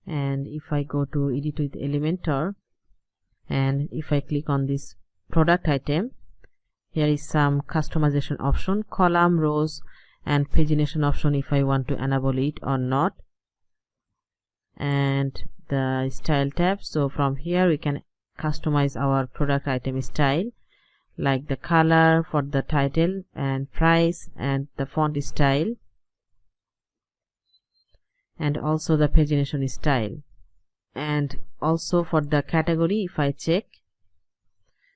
and if I go to edit with Elementor and if I click on this product item, here is some customization option, column, rows and pagination option if I want to enable it or not, and the style tab. So from here we can customize our product item style, like the color for the title and price and the font style, and also the pagination style. And also for the category, if I check,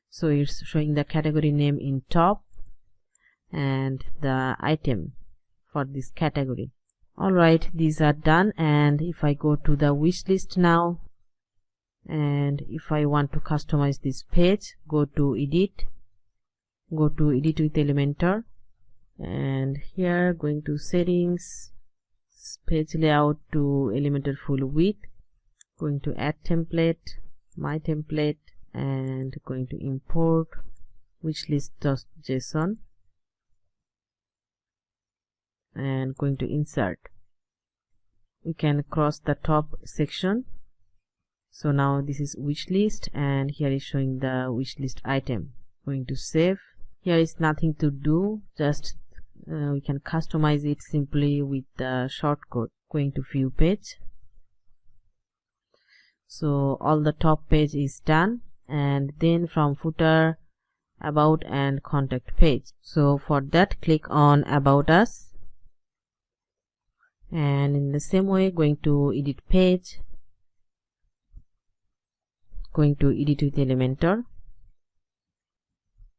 so it's showing the category name in top and the item for this category. Alright, these are done, and if I go to the wish list now and if I want to customize this page, go to edit, go to edit with Elementor, and here going to settings, page layout to Elementor full width, going to add template, my template, and going to import wishlist.json and going to insert. We can cross the top section. So now this is wishlist and here is showing the wishlist item. Going to save. Here is nothing to do, just we can customize it simply with the shortcut. Going to view page. So all the top page is done, and then from footer, about and contact page. So for that, click on about us, and in the same way going to edit page, going to edit with Elementor,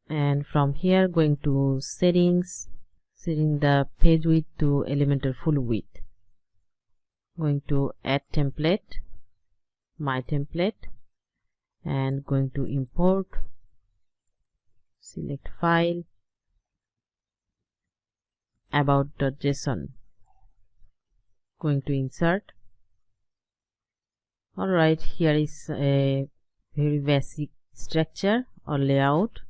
and from here going to settings, setting the page width to Elementor full width, going to add template, my template, and going to import, select file, about.json, going to insert. Alright, here is a very basic structure or layout.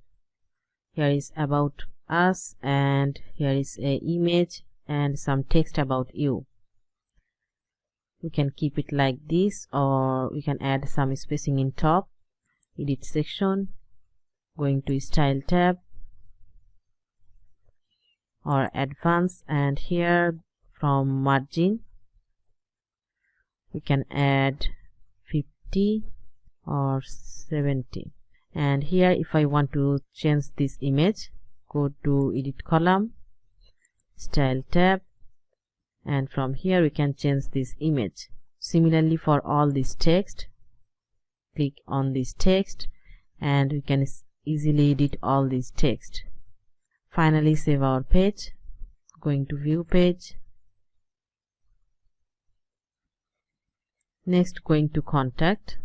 Here is about us and here is a image and some text about you. We can keep it like this, or we can add some spacing in top. Edit section, going to style tab or advanced, and here from margin we can add 50 or 70. And here if I want to change this image, go to edit column, style tab, and from here we can change this image. Similarly for all this text, click on this text and we can easily edit all this text. Finally save our page, going to view page, next going to contact,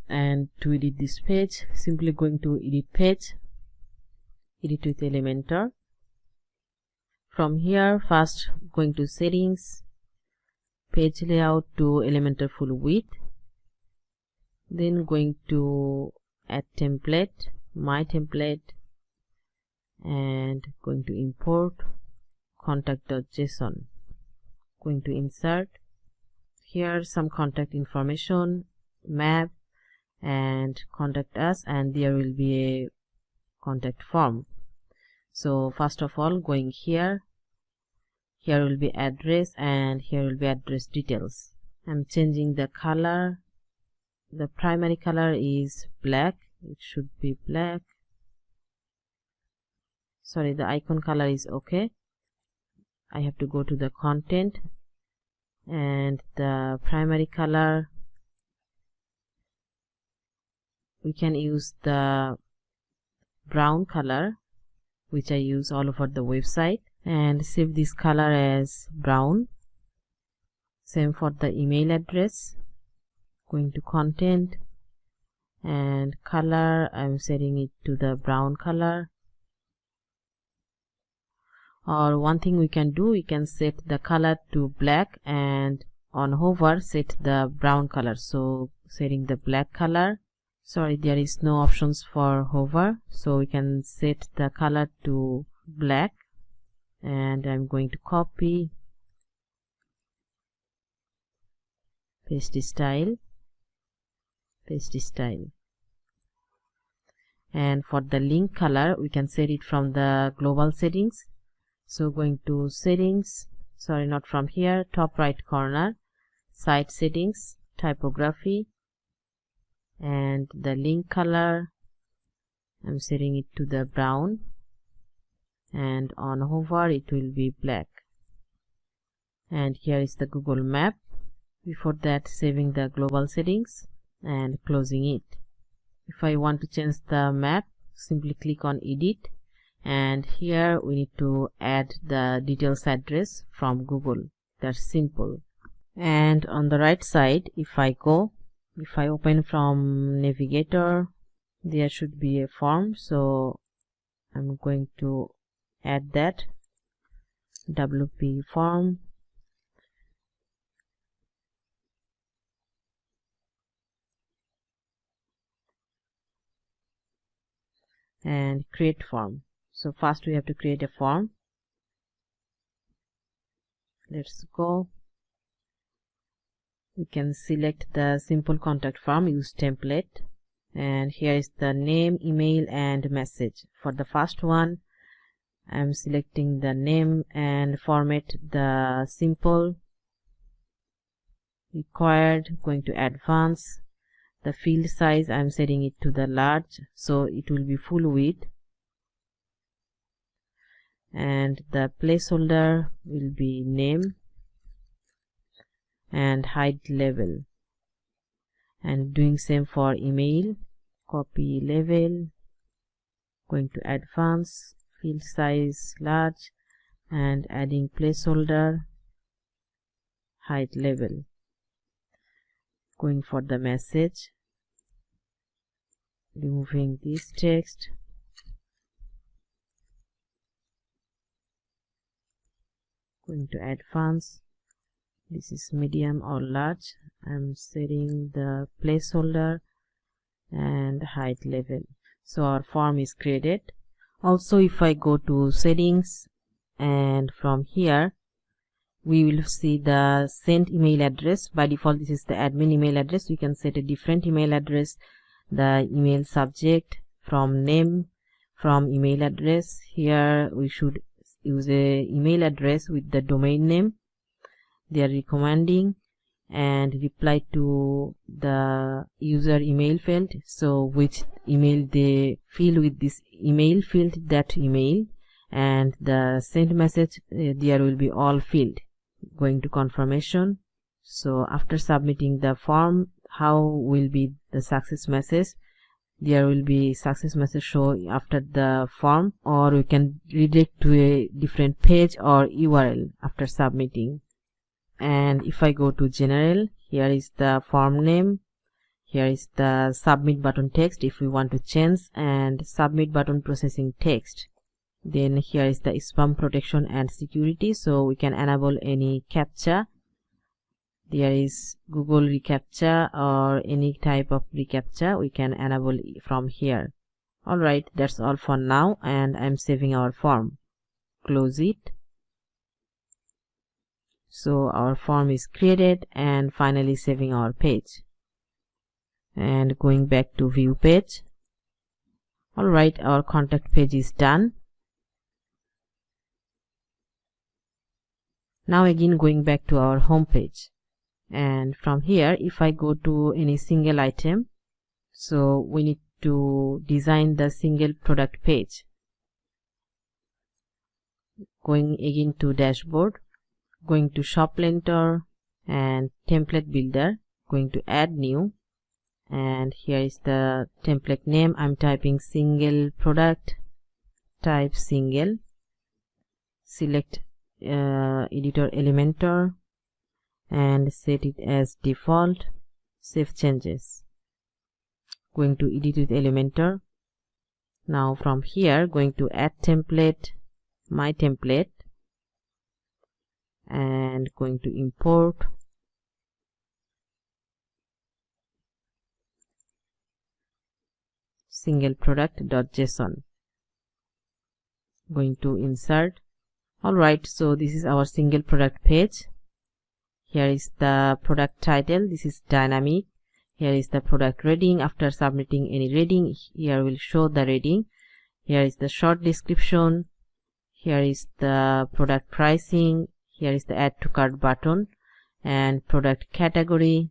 and to edit this page simply going to edit page, edit with Elementor. From here first going to settings, page layout to Elementor full width, then going to add template, my template, and going to import contact.json, going to insert. Here some contact information, map and contact us, and there will be a contact form. So first of all going here will be address and here will be address details. I'm changing the color. The primary color is black, it should be black. Sorry, the icon color is okay. I have to go to the content, and the primary color we can use the brown color which I use all over the website, and save this color as brown. Same for the email address, going to content and color, I'm setting it to the brown color. Or one thing we can do, we can set the color to black and on hover set the brown color. So setting the black color, Sorry, there is no options for hover, so we can set the color to black, and I'm going to copy, paste style, and for the link color we can set it from the global settings. So going to settings, sorry, not from here, top right corner, site settings, typography, and the link color I'm setting it to the brown, and on hover it will be black. And here is the Google map. Before that, saving the global settings and closing it. If I want to change the map, simply click on edit, and here we need to add the details address from Google. That's simple. And on the right side, if I open from navigator, there should be a form, so I'm going to add that WP form, and create form. So first we have to create a form. Let's go. We can select the simple contact form, use template, and here is the name, email, and message. For the first one, I'm selecting the name and format the simple, required, going to advance. The field size I'm setting it to the large, so it will be full width, and the placeholder will be name and height level, and doing same for email. Copy level, going to advance, field size large, and adding placeholder, height level. Going for the message, removing this text, going to advance. This is medium or large. I'm setting the placeholder and height level. So our form is created. Also, if I go to settings, and from here we will see the sent email address. By default this is the admin email address. We can set a different email address, the email subject, from name, from email address. Here we should use a email address with the domain name they are recommending, and reply to the user email field. So which email they fill with this email field, that email, and the sent message there will be all filled. Going to confirmation. So after submitting the form, how will be the success message? There will be success message show after the form, or we can redirect to a different page or URL after submitting. And if I go to general, here is the form name, here is the submit button text if we want to change, and submit button processing text. Then here is the spam protection and security, so we can enable any captcha. There is Google reCAPTCHA or any type of reCAPTCHA we can enable from here. Alright, that's all for now, and I'm saving our form. Close it. So our form is created, and finally saving our page. And going back to view page. Alright, our contact page is done. Now again going back to our home page, and from here if I go to any single item, so we need to design the single product page. Going again to dashboard, going to shop Elementor and template builder, going to add new, and here is the template name. I'm typing single product, type single, select editor Elementor and set it as default, save changes. Going to edit with Elementor. Now from here going to add template, my template, and going to import, single product.json. Going to insert. Alright, so this is our single product page. Here is the product title. This is dynamic. Here is the product rating. After submitting any rating, here will show the rating. Here is the short description. Here is the product pricing. Here is the add to cart button and product category.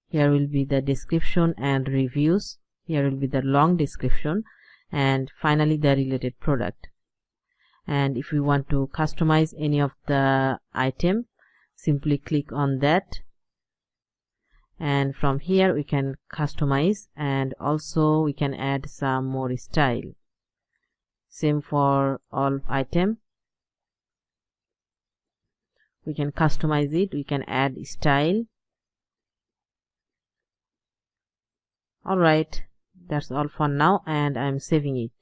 Here will be the description and reviews. Here will be the long description, and finally the related product. And if we want to customize any of the item, simply click on that, and from here we can customize, and also we can add some more style. Same for all item. We can customize it, we can add style. Alright, that's all for now, and I'm saving it.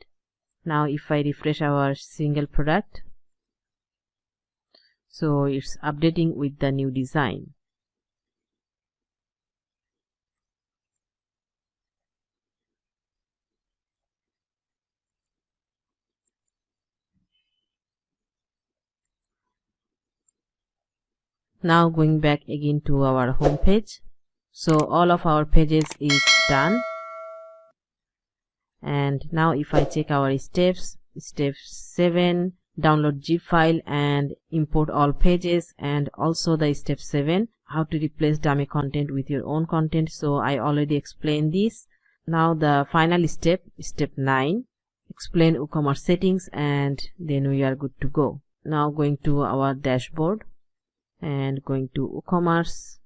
Now if I refresh our single product, so it's updating with the new design. Now going back again to our home page. So all of our pages is done. And now if I check our steps, step 7, download zip file and import all pages, and also the step 7, how to replace dummy content with your own content. So I already explained this. Now the final step, step 9, explain WooCommerce settings, and then we are good to go. Now going to our dashboard and going to WooCommerce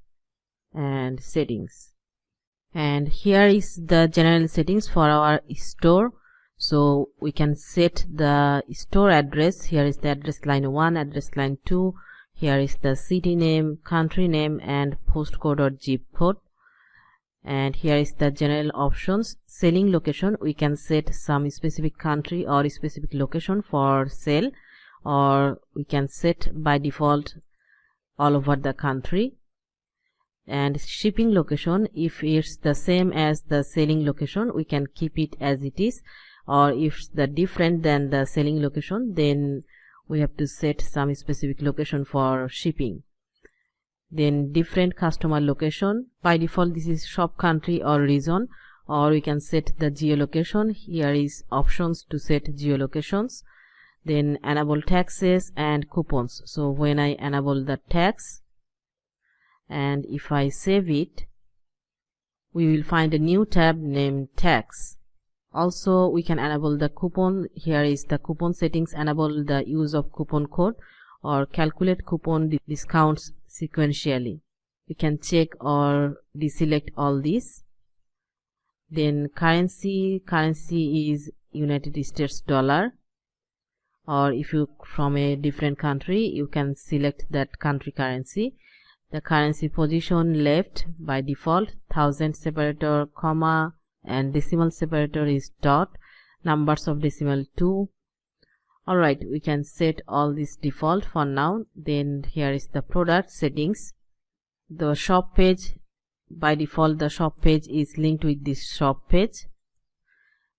and settings. And here is the general settings for our store. So we can set the store address. Here is the address line 1, address line 2. Here is the city name, country name, and postcode or zip code. And here is the general options. Selling location, we can set some specific country or specific location for sale, or we can set by default all over the country. And shipping location, if it's the same as the selling location, we can keep it as it is, or if it's the different than the selling location, then we have to set some specific location for shipping. Then different customer location, by default this is shop country or region, or we can set the geolocation. Here is options to set geolocations. Then enable taxes and coupons. So when I enable the tax, and if I save it, we will find a new tab named tax. Also we can enable the coupon. Here is the coupon settings. Enable the use of coupon code or calculate coupon discounts sequentially. We can check or deselect all these. Then currency is United States dollar, or if you from a different country, you can select that country currency. The currency position left by default, thousand separator, comma, and decimal separator is dot, numbers of decimal 2. Alright, we can set all this default for now. Then here is the product settings. The shop page, by default the shop page is linked with this shop page.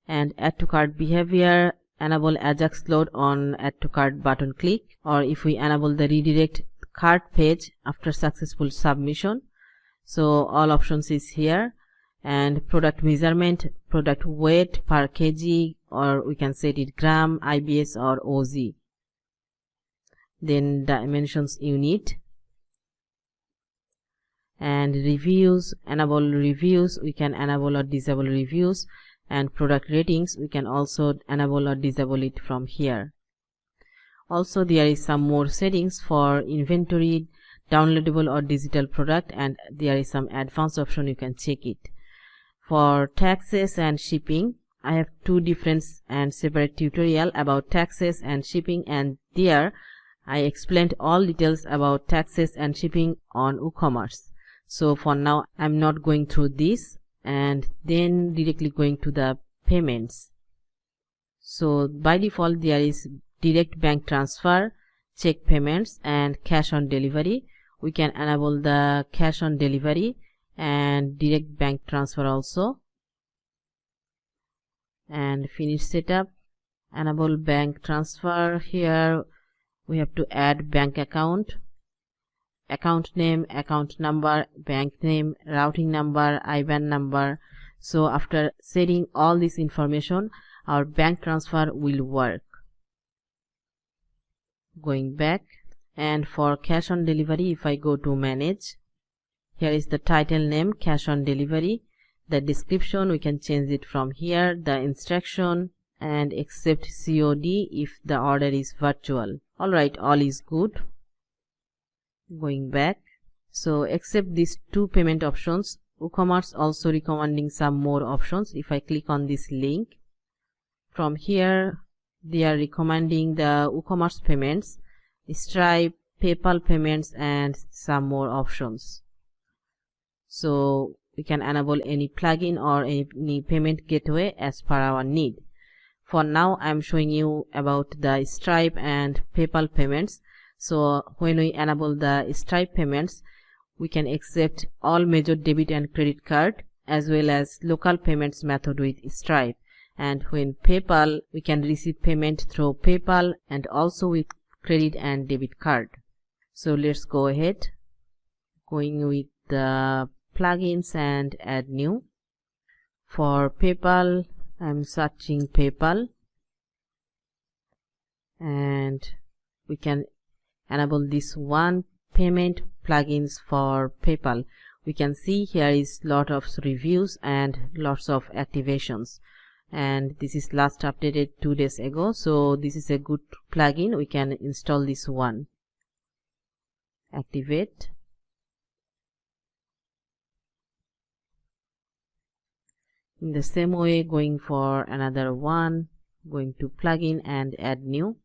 And add to cart behavior, enable Ajax load on add to cart button click, or if we enable the redirect cart page after successful submission. So all options is here. And product measurement, product weight per kg, or we can set it gram, IBS or OZ. Then dimensions unit. And reviews, enable reviews, we can enable or disable reviews. And product ratings, we can also enable or disable it from here. Also there is some more settings for inventory, downloadable or digital product, and there is some advanced option, you can check it. For taxes and shipping, I have two different and separate tutorial about taxes and shipping, and there I explained all details about taxes and shipping on WooCommerce. So for now I'm not going through this, and then directly going to the payments. So by default there is direct bank transfer, check payments, and cash on delivery. We can enable the cash on delivery and direct bank transfer also. and finish setup. Enable bank transfer. Here we have to add bank account name, account number, bank name, routing number, IBAN number. So after setting all this information, our bank transfer will work. Going back, and for cash on delivery, if I go to manage, here is the title name, cash on delivery. The description, we can change it from here. The instruction, and accept COD if the order is virtual. Alright, all is good. Going back, so except these two payment options, WooCommerce also recommending some more options. If I click on this link, from here they are recommending the WooCommerce payments, Stripe, PayPal payments, and some more options. So we can enable any plugin or any payment gateway as per our need. For now I am showing you about the Stripe and PayPal payments. So when we enable the Stripe payments, we can accept all major debit and credit card as well as local payments method with Stripe. And when PayPal, we can receive payment through PayPal and also with credit and debit card. So let's go ahead, going with the plugins and add new. For PayPal, I'm searching PayPal, and we can enable this one, payment plugins for PayPal. We can see here is lot of reviews and lots of activations, and this is last updated 2 days ago. So this is a good plugin. We can install this one. Activate. In the same way, going for another one, going to plugin and add new.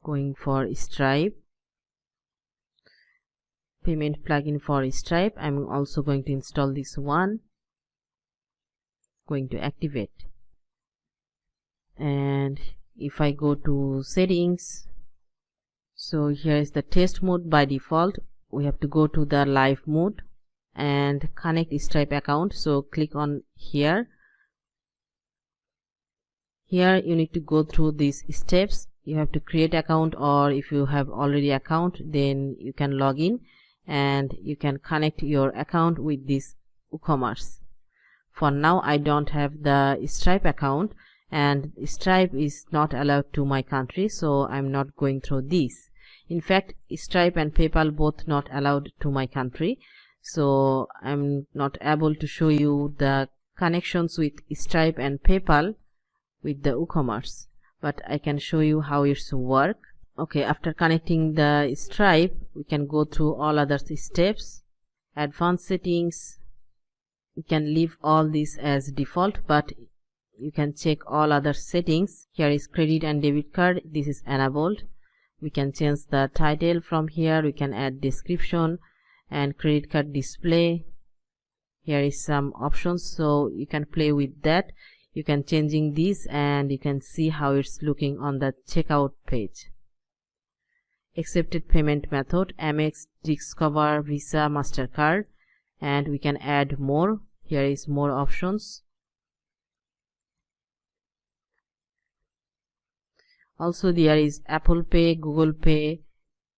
Going for Stripe, payment plugin for Stripe. I'm also going to install this one. Going to activate. And if I go to settings, so here is the test mode. By default we have to go to the live mode and connect Stripe account. So click on here. Here you need to go through these steps. You have to create account, or if you have already account, then you can log in and you can connect your account with this WooCommerce. For now I don't have the Stripe account, and Stripe is not allowed to my country, so I'm not going through this. In fact, Stripe and PayPal both not allowed to my country, so I'm not able to show you the connections with Stripe and PayPal with the WooCommerce, but I can show you how it's work. Okay, after connecting the Stripe, we can go through all other steps. Advanced settings, you can leave all this as default, but you can check all other settings. Here is credit and debit card, this is enabled. We can change the title from here. We can add description and credit card display. Here is some options, so you can play with that. You can changing this and you can see how it's looking on the checkout page. Accepted payment method, Amex, Discover, Visa, MasterCard, and we can add more. Here is more options. Also there is Apple Pay, Google Pay,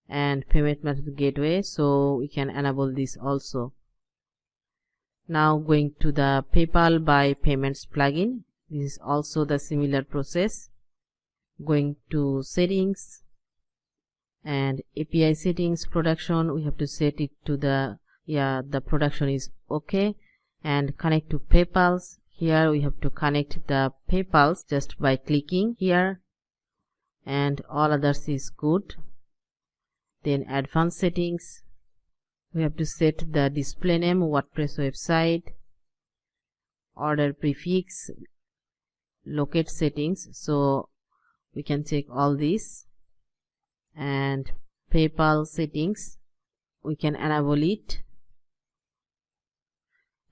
and payment method gateway, so we can enable this also. Now going to the PayPal by payments plugin. This is also the similar process. Going to settings and API settings, production, we have to set it to the production is okay, and connect to PayPal's. Here we have to connect the PayPal's just by clicking here, and all others is good. Then advanced settings, we have to set the display name, WordPress website, order prefix, locate settings, so we can check all this. And PayPal settings, we can enable it,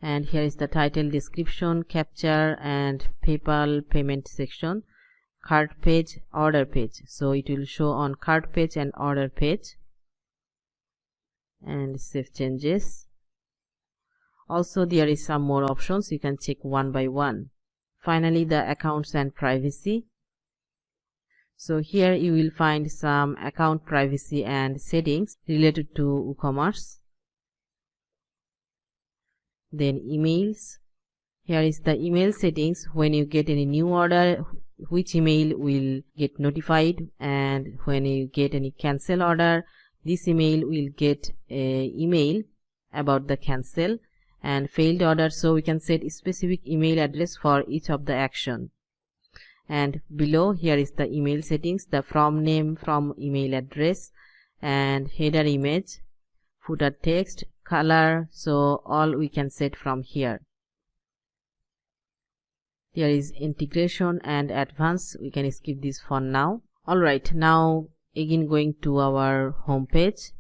and here is the title, description, capture, and PayPal payment section, cart page, order page, so it will show on cart page and order page. And save changes. Also there is some more options, you can check one by one. Finally, the accounts and privacy. So here you will find some account privacy and settings related to WooCommerce. Then emails. Here is the email settings. When you get any new order, which email will get notified, and when you get any cancel order, this email will get a email about the cancel and failed order. So we can set a specific email address for each of the action. And below here is the email settings, the from name, from email address, and header image, footer text, color. So all we can set from here. There is integration and advanced. We can skip this for now. Alright, now again going to our home page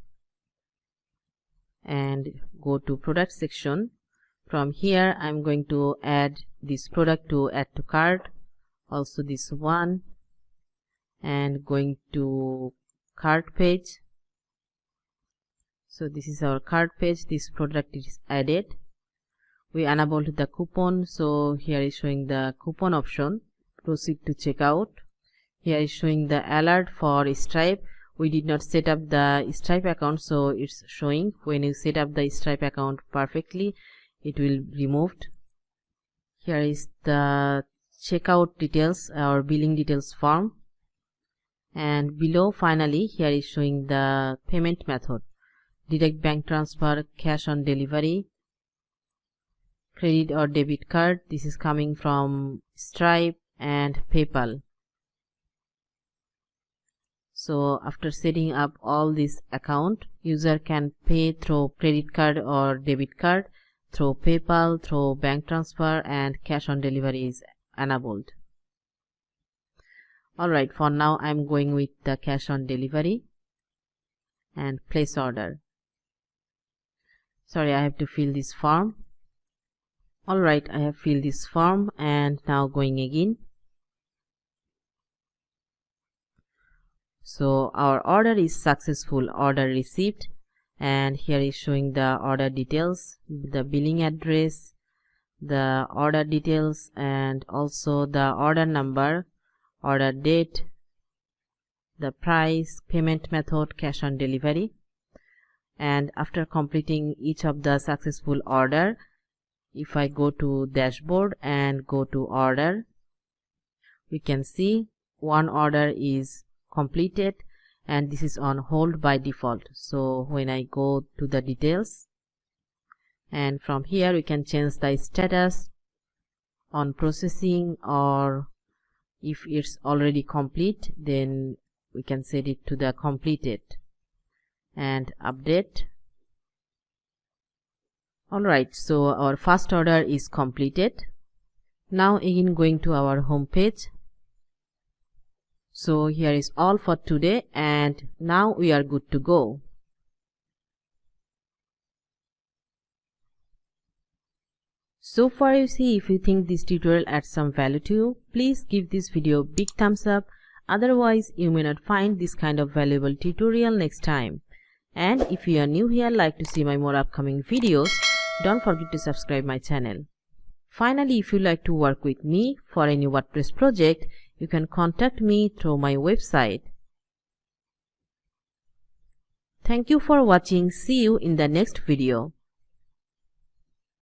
and go to product section. From here I'm going to add this product to add to cart, also this one, and going to cart page. So this is our cart page. This product is added. We enabled the coupon, so here is showing the coupon option. Proceed to checkout. Here is showing the alert for Stripe. We did not set up the Stripe account, so it's showing. When you set up the Stripe account perfectly, it will be removed. Here is the checkout details or billing details form. And below, finally, here is showing the payment method. Direct bank transfer, cash on delivery, credit or debit card. This is coming from Stripe and PayPal. So after setting up all this account, user can pay through credit card or debit card, through PayPal, through bank transfer, and cash on delivery is enabled. Alright, for now I'm going with the cash on delivery and place order. Sorry, I have to fill this form. Alright, I have filled this form and now going again. So our order is successful, order received, and here is showing the order details, the billing address, the order details, and also the order number, order date, the price, payment method, cash on delivery. And after completing each of the successful order, if I go to dashboard and go to order, we can see one order is completed and this is on hold by default. So when I go to the details, and from here we can change the status on processing, or if it's already complete, then we can set it to the completed and update. Alright, so our first order is completed. Now again going to our home page. So here is all for today, and now we are good to go. So far you see, if you think this tutorial adds some value to you, please give this video a big thumbs up. Otherwise you may not find this kind of valuable tutorial next time. And if you are new here, like to see my more upcoming videos, don't forget to subscribe my channel. Finally, if you like to work with me for any WordPress project, you can contact me through my website. Thank you for watching. See you in the next video.